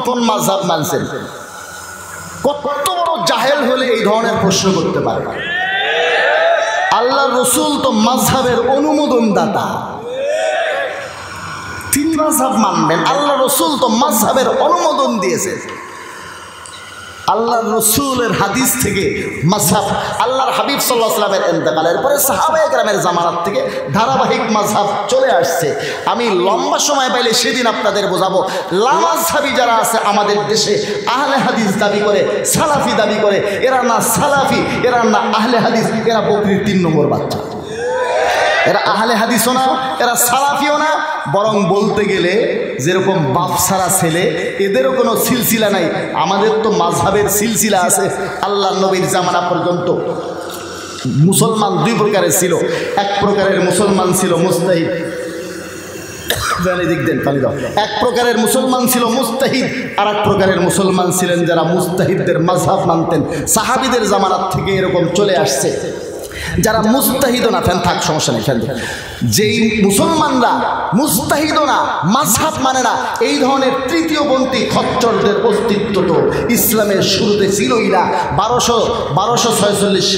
কোন মাযহাব মানছেন? কত বড় জাহেল হলে এই ধরনের প্রশ্ন করতে পারে? আল্লাহ রসুল তো মাযহাবের অনুমোদন দাতা, তিনি মাযহাব মানবেন? আল্লাহ রসুল তো মাযহাবের অনুমোদন দিয়েছে। আল্লাহ রসুলের হাদিস থেকে মাযহাব, আল্লাহর হাবিব সাল্লাল্লাহু আলাইহি ওয়াসাল্লামের ইন্তেকালের পরে সাহাবায়ে কেরামের জামানাত থেকে ধারাবাহিক মাযহাব চলে আসছে। আমি লম্বা সময় পাইলে সেদিন আপনাদের বোঝাবো। লামাযহাবী যারা আছে আমাদের দেশে, আহলে হাদিস দাবি করে, সালাফি দাবি করে, এরা না সালাফি, এরা না আহলে হাদিস, এরা বকরির 3 নম্বর বাচ্চা। এরা আহলে হাদিসও না, এরা সালাফিও না, বরং বলতে গেলে যেরকম বাপ ছাড়া ছেলে, এদেরও কোনো সিলসিলা নাই। আমাদের তো মাযহাবের সিলসিলা আছে। আল্লাহ নবীর জামানা পর্যন্ত মুসলমান 2 প্রকারের ছিল। এক প্রকারের মুসলমান ছিল মুজতাহিদ, দিক দেন পানি দাও। এক প্রকারের মুসলমান ছিল মুস্তাহিদ, আর এক প্রকারের মুসলমান ছিলেন যারা মুস্তাহিদদের মাযহাব মানতেন। সাহাবীদের জামানাত থেকে এরকম চলে আসছে। যারা মুস্তাহিদও না, ফ্যান থাক সমস্যা নেই, ফ্যান যেই মুসলমানরা মুস্তাহিদও না, মাযহাব মানে না, এই ধরনের তৃতীয়পন্থী খচ্চরদের অস্তিত্ব তো ইসলামের শুরুতে ছিলই না। 1246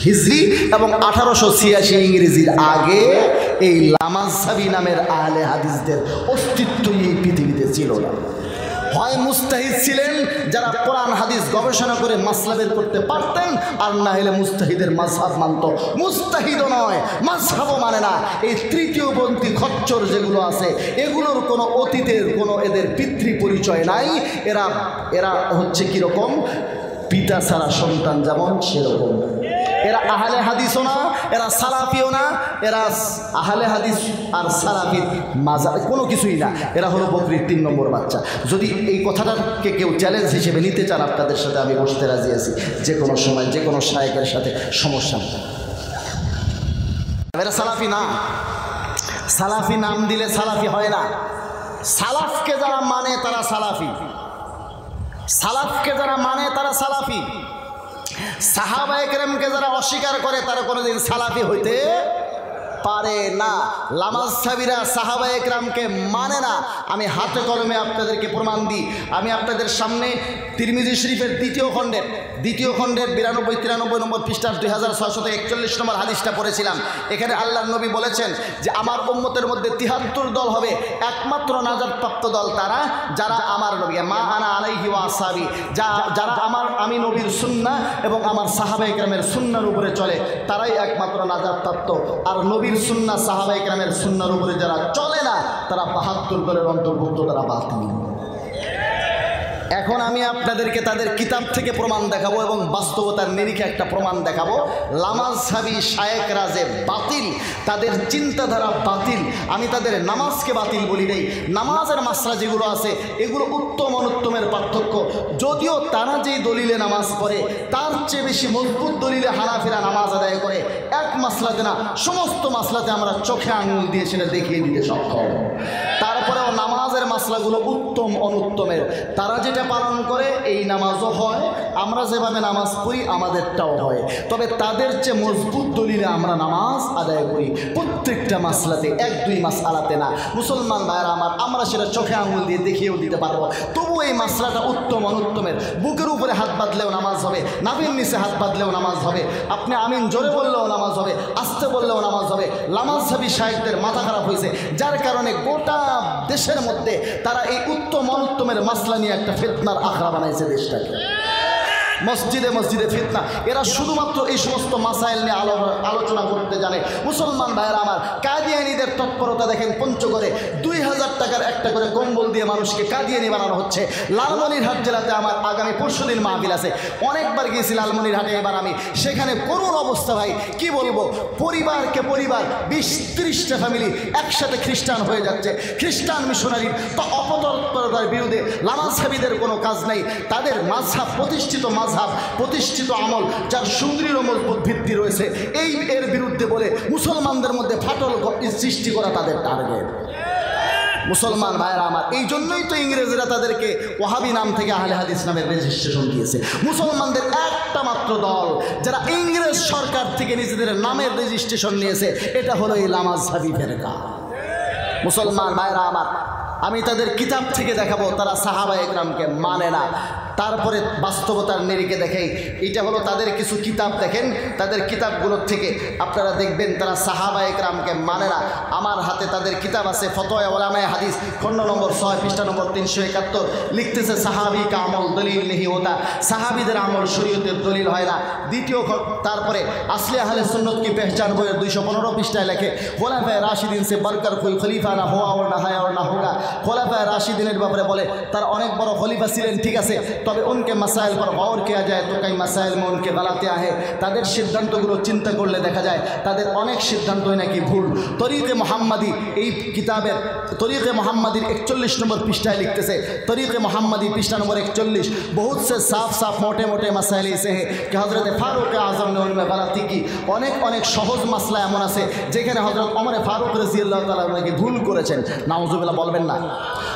হিজরি এবং 1886 ইংরেজির আগে এই লামাযহাবী নামের আহলে হাদিসদের অস্তিত্বই এই পৃথিবীতে ছিল না। হয় মুস্তাহিদ ছিলেন যারা কোরআন হাদিস গবেষণা করে মাসলা বের করতে পারতেন, আর না হলে মুস্তাহিদের মাযহাব মানত। মুস্তাহিদও নয়, মাযহাবও মানে না। এই তৃতীয়পন্থী খচ্চর যেগুলো আছে, এগুলোর কোনো অতীতের কোনো এদের পিতৃ পরিচয় নাই। এরা হচ্ছে কীরকম, পিতা ছাড়া সন্তান যেমন সেরকম। এরা আহলে হাদিসও না, এরা সালাফিও না, এরা আহলে হাদিস আর সালাফির মাঝারে কোনো কিছুই না। এরা হলো বকরির 3 নম্বর বাচ্চা। যদি এই কথাটাকে কেউ চ্যালেঞ্জ হিসেবে নিতে চান, আপনাদের সাথে আমি বসতে রাজি আছি, যে কোনো সময় যে কোনো শায়েখের সাথে, সমস্যা নেই। এরা সালাফি না। সালাফি নাম দিলে সালাফি হয় না। সালাফকে যারা মানে তারা সালাফি, সালাফকে যারা মানে তারা সালাফি। সাহাবায়ে কেরামকে যারা অস্বীকার করে তারা কোনোদিন সালাফি হইতে পারে না। লামাযহাবীরা সাহাবায়ে কেরামকে মানে না। আমি হাতে কলমে আপনাদেরকে প্রমাণ দিই। আমি আপনাদের সামনে তিরমিজি শরীফের দ্বিতীয় খণ্ডের 92-93 নম্বর পৃষ্ঠার 2641 নম্বর হাদিসটা পড়েছিলাম। এখানে আল্লাহর নবী বলেছেন যে আমার উম্মতের মধ্যে 73 দল হবে, একমাত্র নাজাতপ্রাপ্ত দল তারা যারা আমার নবী মা আনা আলাইহি ওয়া আসহাবি, যারা আমি নবীর সুন্নাহ এবং আমার সাহাবায়ে কেরামের সুন্নাহর উপরে চলে, তারাই একমাত্র নাজাতপ্রাপ্ত। আর নবীর সুন্নাহ সাহাবায়ে কেরামের সুন্নাহর উপরে যারা চলে না, তারা 72 দলের অন্তর্ভুক্ত, তারা বাতিল। এখন আমি আপনাদেরকে তাদের কিতাব থেকে প্রমাণ দেখাবো এবং বাস্তবতার নিরিখে একটা প্রমাণ দেখাবো। লামাযহাবী শায়েখরা যে বাতিল, তাদের চিন্তাধারা বাতিল। আমি তাদের নামাজকে বাতিল বলি নেই। নামাজের মাসলা যেগুলো আছে এগুলো উত্তম অনুত্তমের পার্থক্য। যদিও তারা যেই দলিলে নামাজ পড়ে তার চেয়ে বেশি মজবুত দলিলে হানাফিরা নামাজ আদায় করে। এক মাসলাতে না, সমস্ত মাসলাতে আমরা চোখে আঙুল দিয়ে সেটা দেখিয়ে দিতে সক্ষম। তারপরেও নামাজের মাসলাগুলো উত্তম অনুত্তমের। তারা যেটা পালন করে এই নামাজও হয়, আমরা যেভাবে নামাজ পড়ি আমাদেরটাও হয়। তবে তাদের চেয়ে মজবুত দলিলে আমরা নামাজ আদায় করি প্রত্যেকটা মাসলাতে, 1-2 মাসআলাতে না। মুসলমান ভাইরা আমার, আমরা সেটা চোখে আঙুল দিয়ে দেখিয়েও দিতে পারবো। তবু এই মাসলাটা উত্তম অনুত্তমের। বুকের উপরে হাত বাঁধলেও নামাজ হবে, নাভির নিচে হাত বাঁধলেও নামাজ হবে, আপনি আমিন জোরে বললেও নামাজ হবে, আস্তে বললেও নামাজ হবে। লামাযহাবী শায়েখদের মাথা খারাপ হয়েছে, যার কারণে গোটা দেশের মধ্যে তারা এই উত্তম অনুত্তমের মাসলা নিয়ে একটা ফিতনার আখড়া বানাইছে দেশটাকে। মসজিদে মসজিদে ফিতনা। এরা শুধুমাত্র এই সমস্ত মাসাইল নিয়ে আলোচনা করতে জানে। মুসলমান ভাইয়েরা আমার, কাদিয়ানীদের তৎপরতা দেখেন। পঞ্চগড়ে 2000 টাকার একটা করে কম্বল দিয়ে মানুষকে কাদিয়ানী বানানো হচ্ছে। লালমনিরহাট জেলাতে আমার আগামী পরশুদিন মাহফিল আছে। অনেকবার গিয়েছি লালমনিরহাটে, এবার আমি সেখানে করুণ অবস্থা ভাই, কি বলবো। পরিবারকে পরিবার 20-30টা ফ্যামিলি একসাথে খ্রিস্টান হয়ে যাচ্ছে। খ্রিস্টান মিশনারির অপতৎপরতার বিরুদ্ধে লামাযহাবীদের কোনো কাজ নেই। তাদের মাযহাব প্রতিষ্ঠিত, মাযহাব প্রতিষ্ঠিত আমল যার সুদৃঢ় মজবুত ভিত্তি রয়েছে, এর বিরুদ্ধে বলে মুসলমানদের মধ্যে ফাটল সৃষ্টি করা তাদের টার্গেট। মুসলমান ভাইরা আমার, এই জন্যই তো ইংরেজরা তাদেরকে ওয়াহাবি নাম থেকে আহলে হাদিস নামের রেজিস্ট্রেশন দিয়েছে। মুসলমানদের একটা মাত্র দল যারা ইংরেজ সরকার থেকে নিজেদের নামের রেজিস্ট্রেশন নিয়েছে, এটা হলো এই লামাযহাবী ফেরকা। মুসলমান ভাইরা আমার, আমি তাদের কিতাব থেকে দেখাবো তারা সাহাবায়ে কেরামকে মানে না। তারপরে বাস্তবতার নিরিখে দেখেই, এটা হলো তাদের কিছু কিতাব। দেখেন তাদের কিতাবগুলোর থেকে আপনারা দেখবেন তারা সাহাবায়ে কেরামকে মানে না। আমার হাতে তাদের কিতাব আছে, ফতোয়া উলামায়ে হাদিস, খণ্ড নম্বর 6 পৃষ্ঠা নম্বর 371। লিখতেছে সাহাবি কা আমল দলিল নেহি হোতা, সাহাবিদের আমল শরীয়তের দলিল হয় না। দ্বিতীয় তারপরে আসলে আহলে সুন্নত কি পেহচান বইয়ের 215 পৃষ্ঠায় লেখে, খোলাফায়ে রাশিদিন সে বরকর কোই খলিফা না হওয়া और না হয় और না হোগা। খোলাফায়ে রাশিদিনের ব্যাপারে বলে তারা অনেক বড় খলিফা ছিলেন, ঠিক আছে, তবে उनके मसाइल पर गौर किया जाए तो कई मसाइल में उनके गलतियाँ हैं তাদের সিদ্ধান্তগুলো চিন্তা করলে দেখা যায় তাদের অনেক সিদ্ধান্তই নাকি ভুল। তরিকে মোহাম্মদী এই কিতাবের তরিকে মোহাম্মদীর 41 নম্বর পৃষ্ঠায় লিখতেছে, তরিকে মোহাম্মদী পৃষ্ঠা নম্বর 41, बहुत से साफ साफ मोटे मोटे मसाइल ऐसे हैं कि हज़रत फारूक आज़म ने उनमें गलती की। অনেক সহজ মাসলা এমন আছে যেখানে হযরত ওমর ফারুক রাদিয়াল্লাহু তাআলা নাকি ভুল করেছেন। নাউজুবিল্লাহ বলবেন না।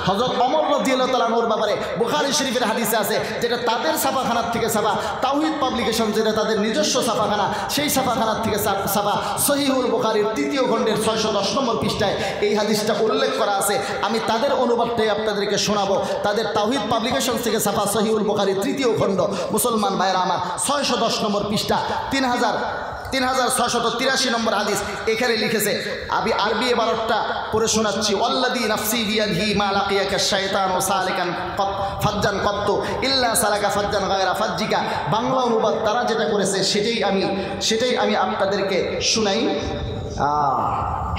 হযরত ওমর রাদিয়াল্লাহু তাআলা নূর ব্যাপারে বুখারী শরীফের হাদিসে আছে, যেটা তাদের ছাপাখানার থেকে ছাপা, তাওহীদ পাবলিকেশন যেটা তাদের নিজস্ব ছাপাখানা, সেই ছাপাখানার থেকে ছাপা সহিহুল বুখারীর 3য় খণ্ডের 610 নম্বর পৃষ্ঠায় এই হাদিসটা উল্লেখ করা আছে। আমি তাদের অনুবাদটাই আপনাদেরকে শোনাবো। তাদের তাওহীদ পাবলিকেশন থেকে ছাপা সহিহুল বুখারীর 3য় খণ্ড, মুসলমান ভাইরা আমার, 610 নম্বর পৃষ্ঠা, 3683 নম্বর হাদিস। এখানে লিখেছে, আমি আরবি ইবারতটা পড়ে শোনাচ্ছি। ওয়াল্লাযী নাফসি বিয়াদিহি মা লাকিয়াকা শাইতানু সালিকান ফাজ্জান কত্তু ইল্লা সালাকা ফাজ্জান গায়রা ফাজ্জিকা। বাংলা অনুবাদ তারা যেটা করেছে সেটাই আমি আপনাদেরকে শুনাই।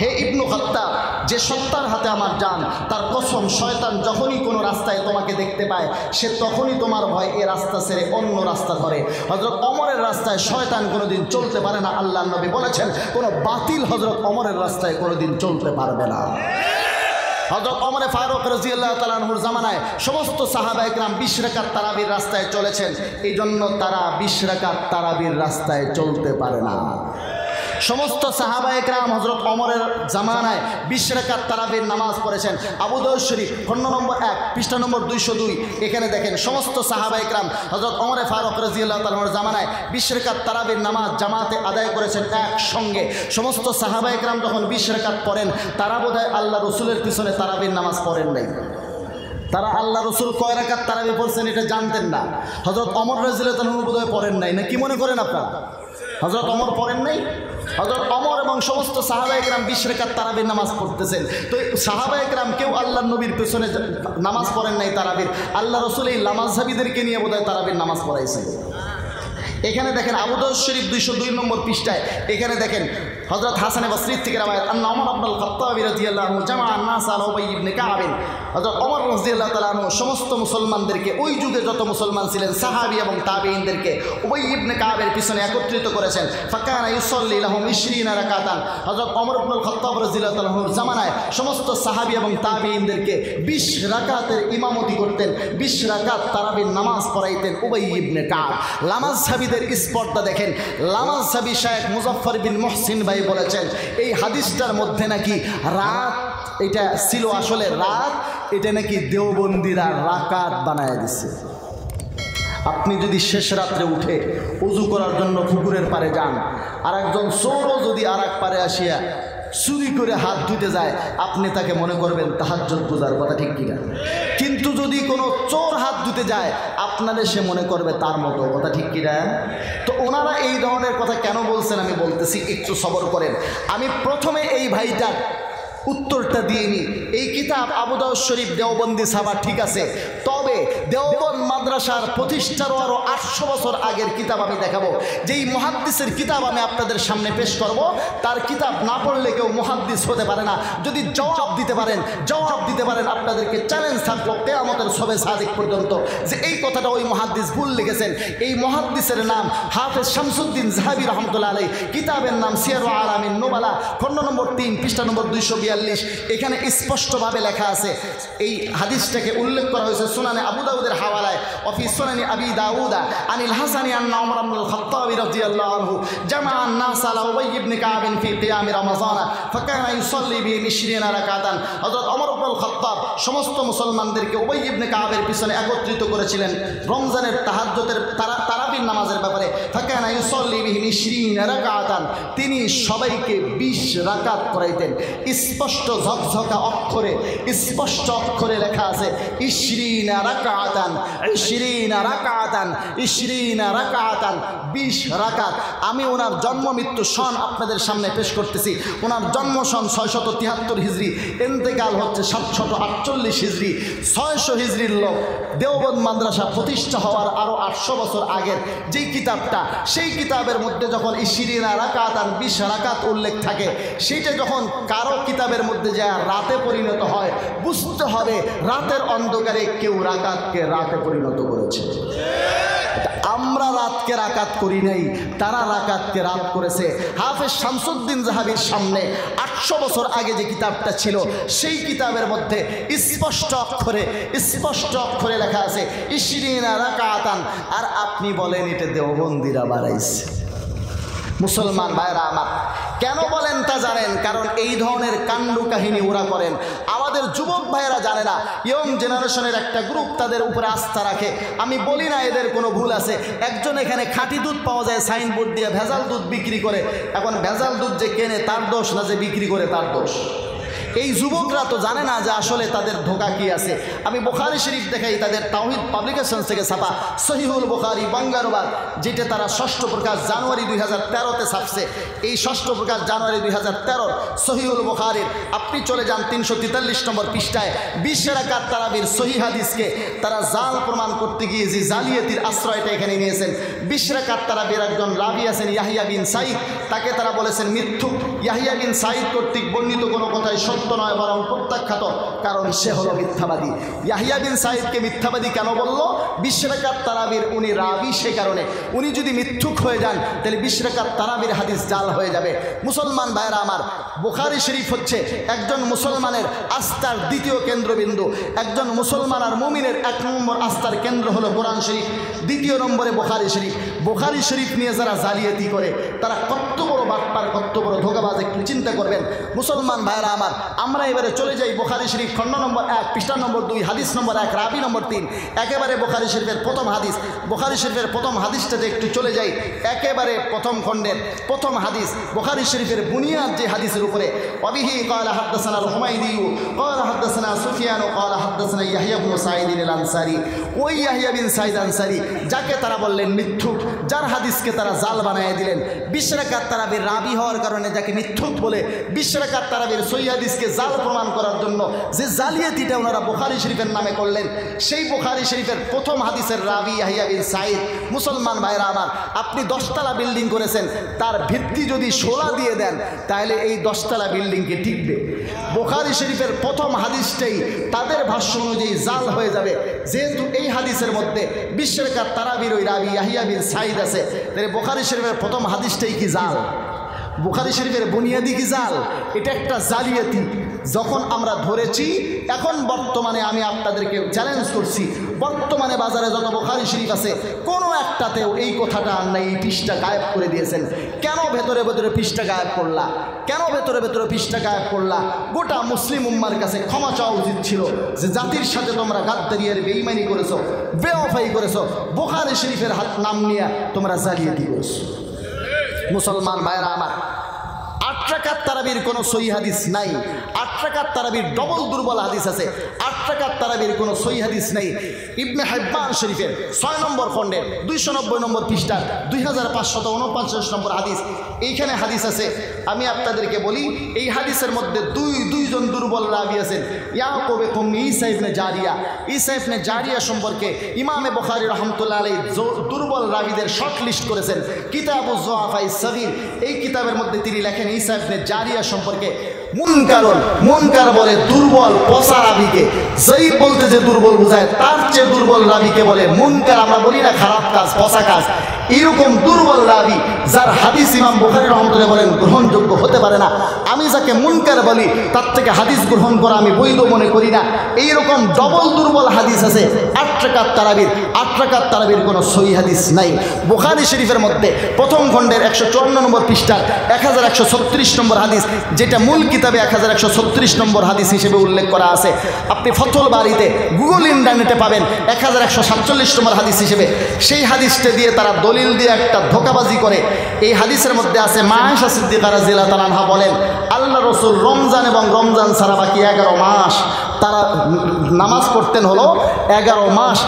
হে ইবনু খাত্তাব, যে সত্তার হাতে আমার জান, তার কসম, শয়তান যখনই কোনো রাস্তায় তোমাকে দেখতে পায় সে তখনই তোমার ভয় এ রাস্তা ছেড়ে অন্য রাস্তা ধরে। হযরত ওমরের রাস্তায় শয়তান কোনোদিন চলতে পারে না। আল্লাহর নবী বলেছেন কোনো বাতিল হযরত ওমরের রাস্তায় কোনোদিন চলতে পারবে না। হযরত ওমর ফারুক রাদিয়াল্লাহু তাআলা আনহুর জামানায় সমস্ত সাহাবায়ে কেরাম 20 রাকাত তারাবির রাস্তায় চলেছেন, এই জন্য তারা 20 রাকাত তারাবির রাস্তায় চলতে পারে না। সমস্ত সাহাবায়ে কেরাম হযরত ওমরের জামানায় 20 রাকাত তারাবির নামাজ পড়েছেন। আবু দাউদ শরীফ খণ্ড নম্বর 1 পৃষ্ঠা নম্বর 202, এখানে দেখেন সমস্ত সাহাবায়ে কেরাম হযরত ওমর ফারুক রাদিয়াল্লাহু তাআলা আনহুর জামানায় 20 রাকাত তারাবির নামাজ জামাতে আদায় করেছেন একসঙ্গে। সমস্ত সাহাবায়ে কেরাম যখন 20 রাকাত পড়েন, তারা বোধহয় আল্লাহ রাসূলের পিছনে তারাবির নামাজ পড়েন নাই। তারা আল্লাহ রসুল কয় রাকাত তারাবি পড়ছেন এটা জানতেন না। হযরত ওমর রাদিয়াল্লাহু তাআলা বোধহয় পড়েন নাই, না কি মনে করেন আপনারা? হযরত ওমর পড়েন নাই। হযরত ওমর এবং সমস্ত সাহাবায়ে কেরাম 20 রাকাত তারাবির নামাজ পড়তেছেন। তো সাহাবায়ে কেরাম কেউ আল্লাহর নবীর পেছনে নামাজ পড়েন নাই তারাবির। আল্লাহ রসুল এই লামাজহাবিদেরকে নিয়ে বোধহয় তারাবির নামাজ পড়াইছেন। এখানে দেখেন আবু দাউদ শরীফ 202 নম্বর পৃষ্ঠায়, এখানে দেখেন হযরত হাসান বসরি থেকে রাওয়ায়াত, আন্না ওমর ইবনুল খাত্তাব রাদিয়াল্লাহু আনহু জামা আন-নাস আলা উবাই ইবনে কাব। হযরত ওমর রাদিয়াল্লাহু তাআলা আনহু সমস্ত মুসলমানদেরকে, ওই যুগে যত মুসলমান ছিলেন সাহাবী এবং তাবেঈনদেরকে উবাই ইবনে কাবের পিছনে একত্রিত করেছেন। ফাকানা ইউসাল্লি লাহুম 20 রাকাতান। হযরত ওমর ইবনুল খাত্তাব রাদিয়াল্লাহু তাআলা আনহুর জামানায় সমস্ত সাহাবী এবং তাবেঈনদেরকে 20 রাকাতের ইমামতি করতেন, 20 রাকাত তারাবির নামাজ পড়াইতেন উবাই ইবনে কাব। লামাজহাবিদের স্পর্ধা দেখেন। লামাজহাবি শায়েখ মুজাফফর বিন মুহসিন ভাই বলেছেন এই হাদিসটার মধ্যে নাকি রাত, এটা ছিল আসলে রাত, এটা নাকি দেওবন্দিরা রাকাত বানায় দিছে। আপনি যদি শেষ রাত্রে উঠে ওযু করার জন্য পুকুরের পাড়ে যান, আর একজন চোরও যদি আর এক পাড়ে আসিয়া চুরি করে হাত ধুতে যায়, আপনি তাকে মনে করবেন তাহাজ্জুদ গুজার, কথা ঠিক কিনা? কিন্তু যদি কোনো চোর হাত ধুতে যায় আপনাদের সে মনে করবে তার মতো, কথা ঠিক কিনা? তো ওনারা এই ধরনের কথা কেন বলছেন আমি বলতেছি, একটু সবর করেন। আমি প্রথমে এই ভাইটার উত্তরটা দিয়ে নিই। এই কিতাব আবু দাউদ শরীফ দেওবন্দি ছাপা ঠিক আছে, তবে দেওবন্দ মাদ্রাসার প্রতিষ্ঠারও আরও 800 বছর আগের কিতাব আমি দেখাবো। যেই মুহাদ্দিসের কিতাব আমি আপনাদের সামনে পেশ করব, তার কিতাব না পড়লে কেউ মুহাদ্দিস হতে পারে না। যদি জবাব দিতে পারেন আপনাদেরকে চ্যালেঞ্জ থাকলো কিয়ামতের সবে সাদিক পর্যন্ত যে এই কথাটা ওই মুহাদ্দিস ভুল লিখেছেন। এই মুহাদ্দিসের নাম হাফেজ শামসুদ্দিন যাহাবী রাহমাতুল্লাহ আলাইহি, কিতাবের নাম সিয়ারু আলামিন নুবালা, খণ্ড নম্বর 3 পৃষ্ঠা নম্বর 242। এখানে স্পষ্টভাবে লেখা আছে, এই হাদিসটাকে উল্লেখ করা হয়েছে সুনানে আবু দাউদের হাওয়ালায়, অফি সুনানি আবি দাউদা আনিল হাসানি আন্না ওমর ইবনুল খাত্তাব রাদিয়াল্লাহু আনহু জামা আন-নাস আলা উবাই ইবনে কাব ফি কিয়াম রমাযান ফাকানা ইউসাল্লি বিহিম 20 রাকাতান। হযরত ওমর ইবনুল খাত্তাব সমস্ত মুসলমানদেরকে উবাই ইবনে কাবের পিছনে একত্রিত করেছিলেন রমজানের তাহাজ্জুদের তারাবির নামাজের ব্যাপারে। ফাকানা ইউসাল্লি বিহিম 20 রাকাতান, তিনি সবাইকে 20 রাকাত পড়াইতেন। স্পষ্ট ঝকঝকা অক্ষরে, স্পষ্ট অক্ষরে লেখা আছে 20 রাকাতান, 20 রাকাতান, 20 রাকাতান, 20 রাকাত। আমি ওনার জন্ম মৃত্যু সন আপনাদের সামনে পেশ করতেছি। ওনার জন্ম সন 673 হিজরি, ইন্তেকাল হচ্ছে 748 হিজরি। 600 হিজরির লোক। দেওবন্দ মাদ্রাসা প্রতিষ্ঠা হওয়ার আরও 800 বছর আগের যেই কিতাবটা, সেই কিতাবের মধ্যে যখন 20 রাকাতান 20 রাকাত উল্লেখ থাকে, সেইটা যখন কারো কিতাবের মধ্যে যায় রাতে পরিণত হয়, বুঝতে হবে রাতের অন্ধকারে কেউ রাকাতকে রাতে পরিণত করেছে। আমরা রাতকে রাকাত করি নাই, তারা রাকাতকে রাত করেছে। হাফেজ শামসুদ্দিন জাহাবির সামনে 800 বছর আগে যে কিতাবটা ছিল, সেই কিতাবের মধ্যে স্পষ্ট অক্ষরে লেখা আছে ইশরিনা রাকাতান। আর আপনি বলেন এটা দেওবন্দিরা বাড়াইছে। মুসলমান ভাইরা আমার, কেন বলেন তা জানেন? কারণ এই ধরনের কাণ্ড কাহিনী ওরা করেন। আমাদের যুবক ভাইয়েরা জানে না, ইয়ং জেনারেশনের একটা গ্রুপ তাদের উপরে আস্থা রাখে। আমি বলি না এদের কোনো ভুল আছে। একজন এখানে খাঁটি দুধ পাওয়া যায় সাইনবোর্ড দিয়ে ভেজাল দুধ বিক্রি করে। এখন ভেজাল দুধ যে কেনে তার দোষ না, যে বিক্রি করে তার দোষ। এই যুবকরা তো জানে না যে আসলে তাদের ধোঁকা কি আছে। আমি বুখারী শরীফ দেখাই, তাদের তাওহীদ পাবলিকেশন থেকে ছাপা সহিহুল বুখারী বাঙ্গানুবাদ, যেটা তারা 6ষ্ঠ প্রকাশ জানুয়ারি 2013-তে ছাপছে। এই 6ষ্ঠ প্রকাশ জানুয়ারি 2013 সহিহুল বুখারীর আপনি চলে যান 343 নম্বর পৃষ্ঠায় 20 রাকাত তারাবির সহিহ হাদিসকে তারা জাল প্রমাণ করতে গিয়ে যে জালিয়াতির আশ্রয়টা এখানে নিয়েছেন। 20 রাকাত তারাবির একজন রাবি আছেন ইয়াহিয়া বিন সাঈদ, তাকে তারা বলেছেন মিথ্যুক। ইয়াহিয়া বিন সাঈদ কর্তৃক বর্ণিত কোনো কথাই সত্য নয়, বরং প্রত্যাখ্যাত, কারণ সে হলো মিথ্যাবাদী। ইয়াহিয়া বিন সাঈদকে মিথ্যাবাদী কেন বলল? 20 রাকাত তারাবির উনি রাবি, সে কারণে। উনি যদি মিথ্যুক হয়ে যান তাহলে 20 রাকাত তারাবির হাদিস জাল হয়ে যাবে। মুসলমান ভাইরা আমার, বুখারী শরীফ হচ্ছে একজন মুসলমানের আস্থার দ্বিতীয় কেন্দ্রবিন্দু। একজন মুসলমান আর মুমিনের 1 নম্বর আস্থার কেন্দ্র হলো কোরআন শরীফ, দ্বিতীয় নম্বরে বুখারী শরীফ। বুখারী শরীফ নিয়ে যারা জালিয়াতি করে তারা কত বড় বাটপার, কত বড় ধোঁকাবাজ, একটু চিন্তা করবেন। মুসলমান ভাইরা আমার, আমরা এবারে চলে যাই বুখারী শরীফ খণ্ড নম্বর 1 পৃষ্ঠা নম্বর 2 হাদিস নম্বর 1 রাবি নম্বর 3। একেবারে বুখারী শরীফের প্রথম হাদিস, বুখারী শরীফের প্রথম হাদিসটাতে একটু চলে যাই। একেবারে প্রথম খণ্ডের প্রথম হাদিস, বুখারী শরীফের বুনিয়াদ যে হাদিসের উপরে, ওয়াবিহি ক্বালা হাদাসানা আল হুমাইদি ক্বালা হাদাসানা সুফিয়ান ক্বালা হাদাসানা ইয়াহইয়া ইবনে সাঈদ আল আনসারী। ওই ইয়াহইয়া বিন সাঈদ আনসারী যাকে তারা বললেন মিথ্যুক, যার হাদিসকে তারা জাল বানায় দিলেন। 20 রাকাত তারাবির রাবি হওয়ার কারণে যাকে মিথ্যুক বলে, 20 রাকাত তারাবির সহিহ হাদিসকে জাল প্রমাণ করার জন্য যে জালিয়াতিটা ওনারা বুখারী শরীফের নামে করলেন, সেই বুখারী শরীফের প্রথম হাদিসের রাবি ইয়াহইয়া বিন সাঈদ। মুসলমান ভাইরা আমার, আপনি 10 তলা বিল্ডিং করেছেন, তার ভিত্তি যদি 16 দিয়ে দেন তাহলে এই 10 তলা বিল্ডিংকে টিকবে। বুখারী শরীফের প্রথম হাদিসটাই তাদের ভাষ্য অনুযায়ী জাল হয়ে যাবে। যেহেতু এই হাদিসের মধ্যে 20 রাকাত তারাবির ওই রাবি ইয়াহইয়া বিন সাঈদ আছে, তাহলে বুখারী শরীফের প্রথম হাদিসটাই কি জাল? বুখারী শরীফের বুনিয়াদি কি জাল? এটা একটা জালিয়াতি। যখন আমরা ধরেছি, এখন বর্তমানে আমি আপনাদেরকে চ্যালেঞ্জ করছি, বর্তমানে বাজারে যত বুখারী শরীফ আছে কোনো একটাতেও এই কথাটা আর নাই। এই পৃষ্ঠা গায়েব করে দিয়েছেন। কেন ভেতরে ভেতরে পৃষ্ঠা গায়েব করলা? কেন ভেতরে ভেতরে পৃষ্ঠা গায়েব করলা? গোটা মুসলিম উম্মার কাছে ক্ষমা চাওয়া উচিত ছিল যে জাতির সাথে তোমরা গাদ্দারি আর বেঈমানি করেছো, বেওয়াফাই করেছো, বুখারী শরীফের নাম নিয়ে তোমরা জালিয়াতি করেছো। মুসলমান ভাইরা আমার, 8 রাকাত তারাবির কোনো সহিহ হাদিস নাই। 8 রাকাত তারাবির ডবল দুর্বল হাদিস আছে। 8 রাকাত তারাবির কোনো সহিহ হাদিস নেই। ইবনে হিব্বান শরীফের 6 নম্বর খণ্ডের 290 নম্বর পৃষ্ঠা 2549 নম্বর হাদিস, এইখানে হাদিস আছে। আমি আপনাদেরকে বলি, এই হাদিসের মধ্যে দুইজন দুর্বল রাবি আছেন। ইয়াকুব ইবনে ঈসা ইবনে জারিয়া, ঈসা ইবনে জারিয়া সম্পর্কে ইমামে বুখারী রাহমাতুল্লাহ আলাইহি দুর্বল রাবিদের শর্ট লিস্ট করেছেন কিতাবুজ যুআফাইস সাগীর। এই কিতাবের মধ্যে তিনি লেখেন ঈসা ইবনে জারিয়া সম্পর্কে মুনকার বলে দুর্বল পচা রাবিকে। যঈফ বলতে যে দুর্বল বোঝায়, তার চেয়ে দুর্বল রাবিকে বলে মুনকার। আমরা বলি না খারাপ কাজ, পচা কাজ। এরকম দুর্বল রাবি যার হাদিস ইমাম বুখারী রাহমাতুল্লাহ বলেন গ্রহণযোগ্য হতে পারে না। আমি যাকে মুনকার বলি তার থেকে হাদিস গ্রহণ করা আমি বৈধ মনে করি না। এইরকম ডবল দুর্বল হাদিস আছে 8 রাকাত তারাবির। 8 রাকাত তারাবির কোনো সহিহ হাদিস নাই। বুখারী শরীফের মধ্যে প্রথম খণ্ডের 154 নম্বর পৃষ্ঠার 1136 নম্বর হাদিস, যেটা মূল কিতাবে 1136 নম্বর হাদিস হিসেবে উল্লেখ করা আছে। আপনি ফথল বাড়িতে গুগল ইন্টারনেটে পাবেন 1147 নম্বর হাদিস হিসেবে। সেই হাদিসটা দিয়ে তারা দলিল দিয়ে একটা ধোঁকাবাজি করে। এই হাদিসের মধ্যে আছে মা আয়েশা সিদ্দিকা রাদিয়াল্লাহু তাআলা আনহা বলেন, আল্লাহ রাসূল রমজান এবং রমজান ছাড়া বাকি 11 মাস তারা নামাজ পড়তেন হলো 11 মাস।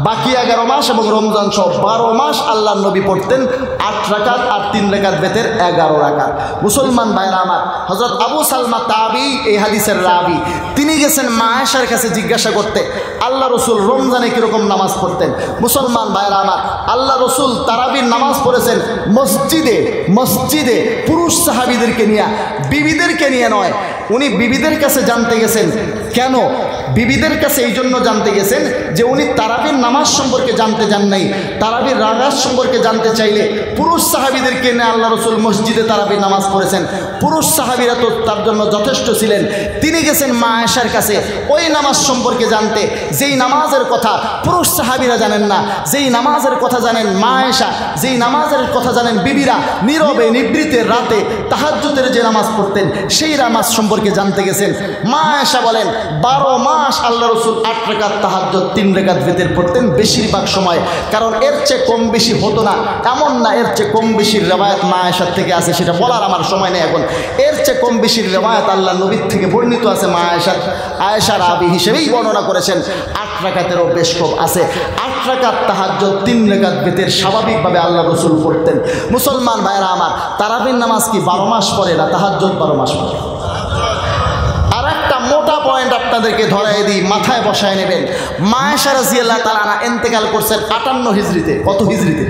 বাকি 11 মাস এবং রমজান সহ 12 মাস আল্লাহর নবী পড়তেন 8 রাকাত আর 3 রাকাত বেতের 11 রাকাত। মুসলমান ভাইরা আমার, হযরত আবু সালমা তাবি এই হাদিসের রাবি, তিনি গেছেন মা আয়েশার কাছে জিজ্ঞাসা করতে আল্লাহ রসুল রমজানে কীরকম নামাজ পড়তেন। মুসলমান ভাইরা আমার, আল্লাহ রসুল তারাবির নামাজ পড়েছেন মসজিদে পুরুষ সাহাবীদেরকে নিয়ে, বিবিদেরকে নিয়ে নয়। উনি বিবিদের কাছে জানতে গেছেন কেন? বিবিদের কাছে এই জন্য জানতে গেছেন যে উনি তারাবির নামাজ সম্পর্কে জানতে চান নাই। তারাবির রাগাত সম্পর্কে জানতে চাইলে পুরুষ সাহাবীদেরকে নিয়ে আল্লাহ রসুল মসজিদে তারাবির নামাজ পড়েছেন। পুরুষ সাহাবীরা তো তার জন্য যথেষ্ট ছিলেন। তিনি গেছেন মা আয়েশার কাছে ওই নামাজ সম্পর্কে জানতে, যেই নামাজের কথা পুরুষ সাহাবীরা জানেন না, যেই নামাজের কথা জানেন মা আয়েশা, যেই নামাজের কথা জানেন বিবিরা নীরবে নিবৃতে রাতে তাহাজ্জুদের যে নামাজ পড়তেন সেই নামাজ সম্পর্কে জানতে গেছেন। মা আয়েশা বলেন 12 মাস আল্লাহ রসুল 8 রাকাত তাহাজ্জুদ 3 রাকাত ভিতর পড়তেন বেশিরভাগ সময়, কারণ এর চেয়ে কম বেশি হতো না এমন না। এর চেয়ে কম বেশির রেওয়ায়াত মা আয়েশার থেকে আছে, সেটা বলার আমার সময় নেই এখন। এর চেয়ে কম বেশির রেওয়ায়াত আল্লাহ নবীর থেকে বর্ণিত আছে। মা আয়েশা রাবি হিসেবেই বর্ণনা করেছেন 8 রাকাতেরও বেশ কম আছে। 8 রাকাত তাহাজ্জুদ 3 রাকাত ভিতর স্বাভাবিকভাবে আল্লাহ রসুল পড়তেন। মুসলমান ভাইরা আমার, তারাবির নামাজ কি 12 মাস পড়ে না? তাহাজ্জুদ 12 মাস পড়ে। আর একটা মোটা পয়েন্ট আপনাদেরকে ধরাই দিই, মাথায় বসায় নেবেন। মা আয়েশা রাদিয়াল্লাহু তাআলা আনহা ইন্তেকাল করছেন 58 হিজরিতে। কত হিজরিতে?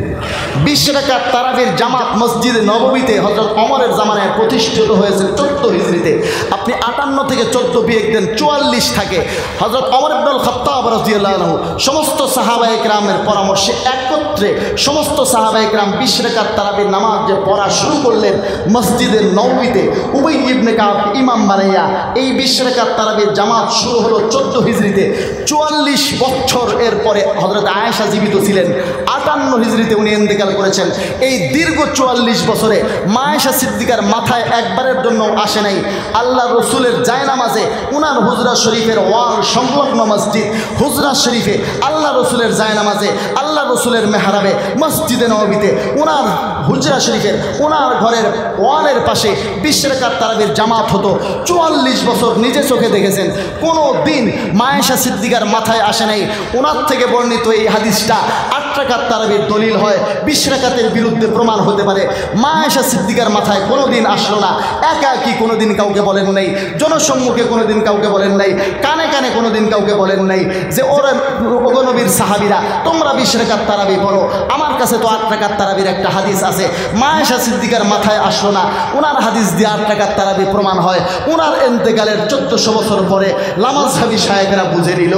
20 রাকাত তারাবির জামাত মসজিদে নববীতে হযরত ওমরের জামানায় প্রতিষ্ঠিত হয়েছে 14 হিজরিতে। আপনি 58 থেকে 14 বিয়োগ দেন, 44 থাকে। হযরত ওমর ইবনুল খাত্তাব রাদিয়াল্লাহু আনহু সমস্ত সাহাবায়ে কেরামের পরামর্শে একত্রে সমস্ত সাহাবায়ে কেরাম 20 রাকাত তারাবির নামাজ যে পড়া শুরু করলেন মসজিদে নববীতে, উবাই ইবনে কাব ইমাম বানাইয়া এই 20 রাকাত তারাবির জামাত শুরু হলো 14 হিজরিতে। 44 বছর এর পরে হযরত আয়েশা জীবিত ছিলেন। 58 হিজরিতে উনি ইন্তেকাল করেছেন। এই দীর্ঘ 44 বছরে মা আয়েশা সিদ্দিকার মাথায় একবারের জন্য আসে নাই আল্লাহ রসুলের জায়নামাজে, উনার হুজরা শরীফের ওয়াল সংলগ্ন মসজিদ হুজরা শরীফে আল্লাহ রসুলের জায়নামাজে, আল্লাহ রসুলের মেহরাবে মসজিদে নববীতে, উনার হুজরা শরীফের উনার ঘরের ওয়ালের পাশে 20 রাকাত তারাবির জামাত হতো। 44 বছর নিজে চোখে দেখেছেন। কোনো দিন মা আয়েশা সিদ্দিকার মাথায় আসে নাই। ওনার থেকে বর্ণিত এই হাদিসটা 8 রাকাত তারাবির দলিল হয়, 20 রাকাতের বিরুদ্ধে প্রমাণ হতে পারে। মা আয়েশা সিদ্দিকার মাথায় কোনো দিন আসলো না। একাকী কোনো দিন কাউকে বলেন নাই, জনসম্মুখে কোনো দিন কাউকে বলেন নাই, কানে কানে কোনো দিন কাউকে বলেন নাই যে ওরা নবীর সাহাবীরা তোমরা 20 রাকাত তারাবি পড়ো, আমার কাছে তো 8 রাকাত তারাবির একটা হাদিস আছে। মা আয়েশা সিদ্দিকার মাথায় আসলো না। ওনার হাদিস দিয়ে 8 রাকাত তারাবি প্রমাণ হয়। ওনার ইন্তেকালের 1400 বছর পরে লামাজহাবি সাহেবেরা বুঝে নিল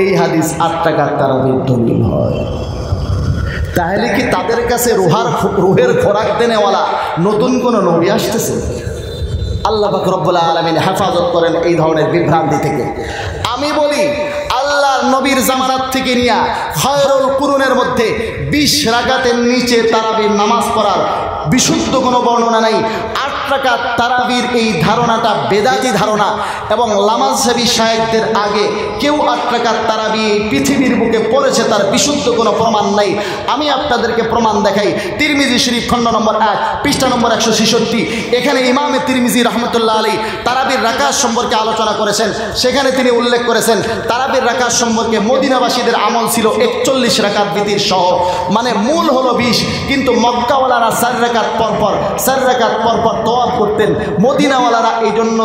এই হাদিস 8 রাকাত তারাবির দলিল হয়। তাহলে কি তাদের কাছে রুহের খোরাক দেনেওয়ালা নতুন কোনো নবী আসতেছে? আল্লাহ পাক রব্বুল আলামিন হেফাজত করেন এই ধরনের বিভ্রান্তি থেকে। আমি বলি আল্লাহর নবীর জামানাত থেকে নিয়ে খায়রুল কুরুনের মধ্যে 20 রাকাতের নিচে তারাবির নামাজ পড়ার বিশুদ্ধ কোনো বর্ণনা নাই। 8 রাকাত তারাবির এই ধারণাটা বেদাতি ধারণা, এবং লামাজহাবি শায়েখদের আগে কেউ 8 রাকাত তারাবি এই পৃথিবীর বুকে পড়েছে তার বিশুদ্ধ কোনো প্রমাণ নাই। আমি আপনাদেরকে প্রমাণ দেখাই। তিরমিজি শরীফ খণ্ড নম্বর 1 পৃষ্ঠা নম্বর 166, এখানে ইমামে তিরমিজি রহমতুল্লাহ আলাইহি তারাবির রাকাত সম্পর্কে আলোচনা করেছেন। সেখানে তিনি উল্লেখ করেছেন তারাবির রাকাত সম্পর্কে মদিনাবাসীদের আমল ছিল 41 রাকাত বিতির সহ, মানে মূল হলো 20, কিন্তু মক্কাওয়ালারা 4 রাকাত পরপর 4 রাকাত পরপর তোয়াফ করতেন। মদিনাওয়ালারা এই জন্য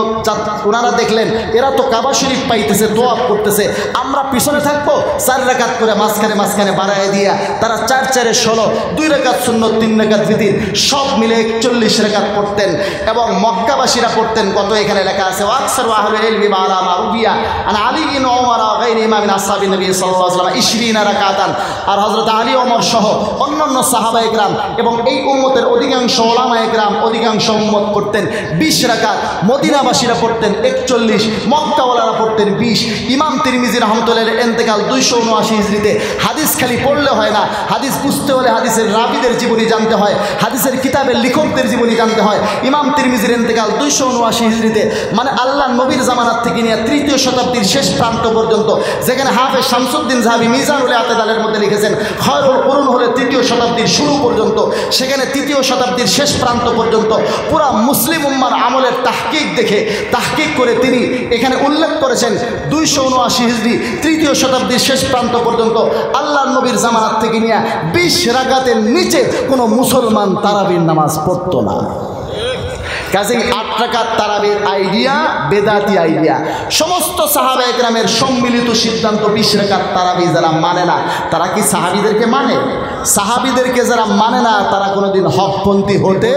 ওনারা দেখলেন এরা তো কাবা শরীফ পাইতেছে, তোয়াফ করতেছে, আমরা পিছনে থাকবো, 4 রাকাত করে মাঝখানে বাড়ায় দিয়া তারা 4 4 16 2 রাকাত সুন্নত 3 রাকাত বিতির সব মিলে 41 রাকাত পড়তেন। এবং মক্কাবাসীরা পড়তেন কত? এখানে লেখা আছে ওয়াকসারু আহলুল ইলমি বালা মারুবিয়া আন আলী ইবনে ওমর ওয়া গায়রি ইমামিন আসহাবিন নবী সাল্লাল্লাহু আলাইহি ওয়াসাল্লাম 20 রাকাতান। আর হযরত আলী ওমর সহ অন্যান্য সাহাবায়ে কেরাম এবং এই উম্মতের অধিকাংশ উলামায়ে কেরাম অধিকাংশ উম্মত পড়তেন 20 রাকাত। মদিনাবাসীরা পড়তেন 41, মক্কাওয়ালারা পড়তেন 20। ইমাম তিরমিজি রাহমাতুল্লাহ ইন্তেকাল 279 হিজরিতে। হাদিস খালি পড়লে হয় না, হাদিস বুঝতে হলে হাদিসের রাবীদের জীবনী জানতে হয়, হাদিসের কিতাবের লেখকদের জীবনী জানতে হয়। ইমাম তিরমিজির ইন্তেকাল 279 হিজরিতে, মানে আল্লাহ নবীর জামানাত থেকে নিয়ে 3য় শতাব্দীর শেষ প্রান্ত পর্যন্ত, যেখানে হাফেজ শামসুদ্দিন যাহাবী মিজানুল আতেদালের মধ্যে লিখেছেন খায়রুল কুরুন হলে 3য় শতাব্দীর শুরু পর্যন্ত, সেখানে 3য় শতাব্দীর শেষ প্রান্ত পর্যন্ত পুরা মুসলিম উম্মার আমলের তাহকিক করে তিনি এখানে উল্লেখ করেছেন 279 হিজরি 3য় শতাব্দীর শেষ প্রান্ত পর্যন্ত আল্লাহ নবীর জামানাত থেকে নিয়ে 20 রাকাতের নিচে কোনো মুসলমান তারাবির নামাজ পড়ত না। কাজেই 8 রাকাত তারাবির আইডিয়া বেদাতি আইডিয়া। সমস্ত সাহাবায়ে কেরামের সম্মিলিত সিদ্ধান্ত 20 রাকাত তারাবি যারা মানে না তারা কি সাহাবীদেরকে মানে? সাহাবীদেরকে যারা মানে না তারা কোনোদিন হকপন্থী হতে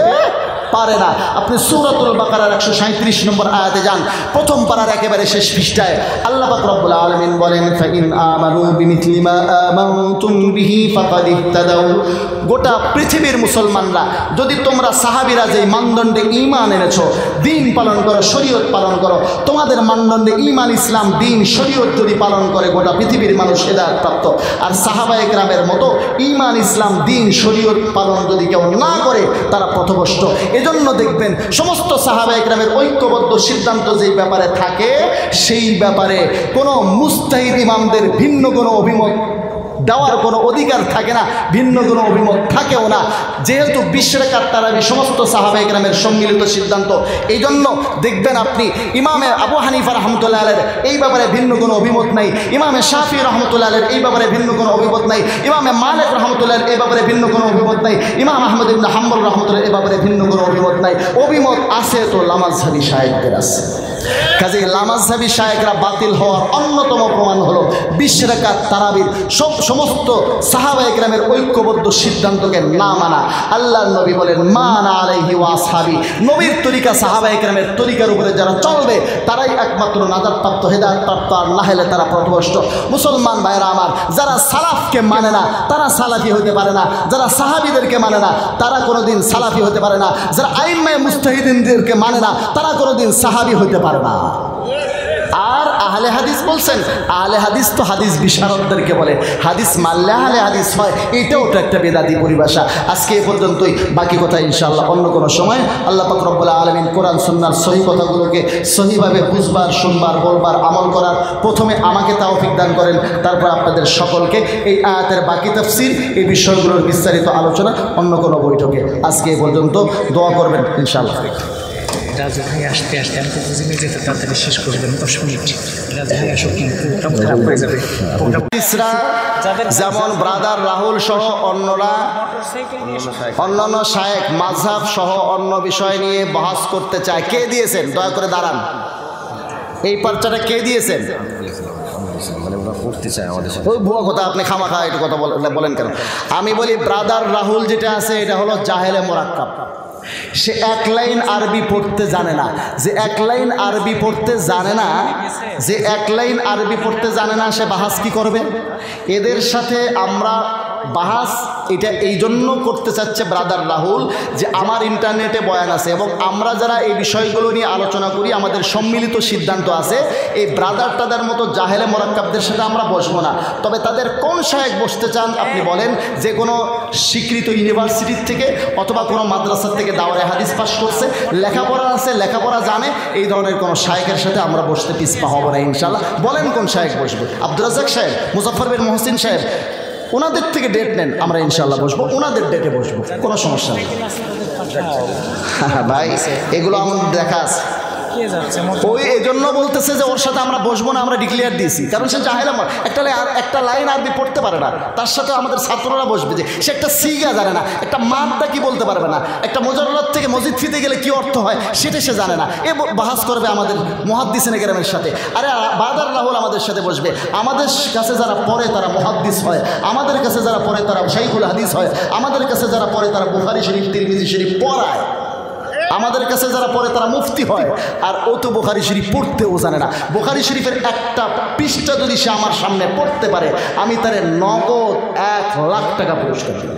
পারে না। আপনি সূরাতুল বাকারার 137 নম্বর আয়াতে যান, প্রথম পারার একেবারে শেষ পৃষ্ঠায় আল্লাহ পাক রব্বুল আলামিন বলেন, ফাইন আমানু বিমিথলি মা আমানতুম বিহি ফাকাদ ইহতাদাউ। গোটা পৃথিবীর মুসলমানরা যদি তোমরা সাহাবীরা যে মানদণ্ডে ঈমান এনেছো, দিন পালন করো, শরীয়ত পালন করো, তোমাদের মানদণ্ডে ঈমান, ইসলাম, দিন, শরীয়ত যদি পালন করে গোটা পৃথিবীর মানুষ হেদায়েত প্রাপ্ত। আর সাহাবায়ে কেরামের মতো ঈমান, ইসলাম, দিন, শরীয়ত পালন যদি কেউ না করে তারা পথভ্রষ্ট। এজন্য দেখবেন সমস্ত সাহাবায়ে কেরামের ঐক্যবদ্ধ সিদ্ধান্ত যেই ব্যাপারে থাকে, সেই ব্যাপারে কোনো মুস্তাহিদ ইমামদের ভিন্ন কোনো অভিমত দেওয়ার কোনো অধিকার থাকে না, ভিন্ন কোনো অভিমত থাকেও না। যেহেতু 20 রাকাত তারাবি সমস্ত সাহাবায়ে কেরামের সম্মিলিত সিদ্ধান্ত, এই জন্য দেখবেন আপনি ইমামে আবু হানিফা রহমতুল্লাহ আলাইহির এই ব্যাপারে ভিন্ন কোনো অভিমত নাই, ইমামে শাফি রহমতুল্লাহ আলাইহির এই ব্যাপারে ভিন্ন কোনো অভিমত নাই, ইমামে মালিক রহমতুল্লাহ এই ব্যাপারে ভিন্ন কোনো অভিমত নাই, ইমাম আহমদ ইবনে হাম্বল রহমতুল্লাহ এই ব্যাপারে ভিন্ন কোনো অভিমত নাই। অভিমত আছে তো লামাযহাবী শায়েখদের আছে। কাজেই লামাযহাবী শায়েখরা বাতিল হওয়ার অন্যতম প্রমাণ হলো 20 রাকাত তারাবির সমস্ত সাহাবায়ে কেরামের ঐক্যবদ্ধ সিদ্ধান্তকে না মানা। আল্লাহর নবী বলেন, মানা আলাইহি ওয়া আসহাবি, নবীর তরিকা, সাহাবায়ে কেরামের তরিকার উপরে যারা চলবে তারাই একমাত্র নাজাতপ্রাপ্ত, হেদায়েতপ্রাপ্ত, আর না হলে তারা পথভ্রষ্ট। মুসলমান ভাইরা আমার, যারা সালাফকে মানে না তারা সালাফি হতে পারে না, যারা সাহাবীদেরকে মানে না তারা কোনোদিন সালাফি হতে পারে না, যারা আইম্মায়ে মুজতাহিদিনদেরকে মানে না তারা কোনোদিন সাহাবী হতে পারে না। আর আহলে হাদিস বলছেন, আহলে হাদিস তো হাদিস বিশারদদেরকে বলে, হাদিস মানলে আহলে হাদিস হয়, এইটাও তো একটা বেদাতি পরিভাষা। আজকে এ পর্যন্তই, বাকি কথা ইনশাআল্লাহ অন্য কোনো সময়। আল্লাহ পাক রব্বুল আলামিন কোরআন সুন্নাহর সহি কথাগুলোকে সহিভাবে বুঝবার, শুনবার, বলবার, আমল করার প্রথমে আমাকে তৌফিক দান করেন, তারপর আপনাদের সকলকে। এই আয়াতের বাকি তাফসীর, এই বিষয়গুলোর বিস্তারিত আলোচনা অন্য কোনো বৈঠকে। আজকে এ পর্যন্ত, দোয়া করবেন ইনশাআল্লাহ। রাজু ভাই আসতে আসতে আমি তো বুঝিনি যেতে তাড়াতাড়ি শেষ করবেন, 10 মিনিট। রাজু ভাই আসো, কিন্তু খারাপ হয়ে যাবে। যেমন ব্রাদার রাহুল সহ অন্যরা, অন্যান্য শায়েখ মাযহাব সহ অন্য বিষয় নিয়ে বহাস করতে চায়। কে দিয়েছেন? দয়া করে দাঁড়ান। এই পর্চাটা কে দিয়েছেন? ওই ভুয়া কথা, আপনি খামাখা একটু কথা বলেন কেন? আমি বলি, ব্রাদার রাহুল যেটা আছে এটা হলো জাহেলে মোরাক্কাব। সে এক লাইন আরবি পড়তে জানে না। যে এক লাইন আরবি পড়তে জানে না, যে এক লাইন আরবি পড়তে জানে না, সে বাহাস কি করবে? এদের সাথে আমরা বাহাস এটা এই জন্য করতে চাচ্ছে ব্রাদার রাহুল, যে আমার ইন্টারনেটে বয়ান আছে এবং আমরা যারা এই বিষয়গুলো নিয়ে আলোচনা করি, আমাদের সম্মিলিত সিদ্ধান্ত আছে, এই ব্রাদার টাদার মতো জাহেলে মোরাক্কাবদের সাথে আমরা বসবো না। তবে তাদের কোন শায়েখ বসতে চান আপনি বলেন? যে কোনো স্বীকৃত ইউনিভার্সিটির থেকে অথবা কোনো মাদ্রাসার থেকে দাওরায়ে হাদিস পাস করছে, লেখাপড়া আছে, লেখাপড়া জানে, এই ধরনের কোনো শায়েখের সাথে আমরা বসতে পিছপা হব না ইনশাআল্লাহ। বলেন কোন শায়েখ বসবে? আব্দুর রাজ্জাক সাহেব, মুজাফফর বিন মহসিন সাহেব, ওনাদের থেকে ডেট নেন, আমরা ইনশাআল্লাহ বসবো, ওনাদের ডেটে বসবো, কোনো সমস্যা নেই। ভাই এগুলো আমাদের দেখা আছে। ওই এই জন্য বলতেছে যে ওর সাথে আমরা বসবো না, আমরা ডিক্লেয়ার দিয়েছি, কারণ সে জাহেলা, একটা লাইন আরবি পড়তে পারে না, তার সাথে আমাদের ছাত্ররা বসবে যে সে একটা সিগা জানে না, একটা মাদটা কি বলতে পারবে না, একটা মুজাররাদ থেকে মসজিদ ফিতে গেলে কি অর্থ হয় সেটা সে জানে না, এ বাহাস করবে আমাদের মুহাদ্দিসিনে কেরামের সাথে। আরে ব্রাদার রাহুল আমাদের সাথে বসবে, আমাদের কাছে যারা পড়ে তারা মুহাদ্দিস হয়, আমাদের কাছে যারা পড়ে তারা শাইখুল হাদিস হয়, আমাদের কাছে যারা পড়ে তারা বুখারী শরীফ, তিরমিজি শরীফ পড়ায়, আমাদের কাছে যারা পড়ে তারা মুফতি হয়। আর ও তো বুখারী শরীফ পড়তেও জানে না। বুখারী শরীফের একটা পৃষ্ঠা যদি সে আমার সামনে পড়তে পারে, আমি তারে নগদ 1 লাখ টাকা পুরস্কার দেব,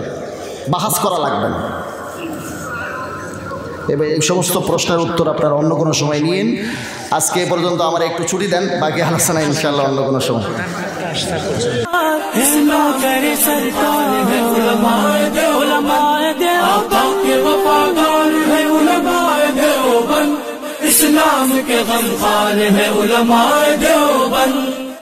বাহাস করা লাগবে না। এবার এই সমস্ত প্রশ্নের উত্তর আপনারা অন্য কোনো সময় নিন। আজকে এ পর্যন্ত আমার একটু ছুটি দেন, বাকি আলোচনা ইনশাআল্লাহ অন্য কোনো সময়। इस्लाम के गमखार है उलमाए देवबंद।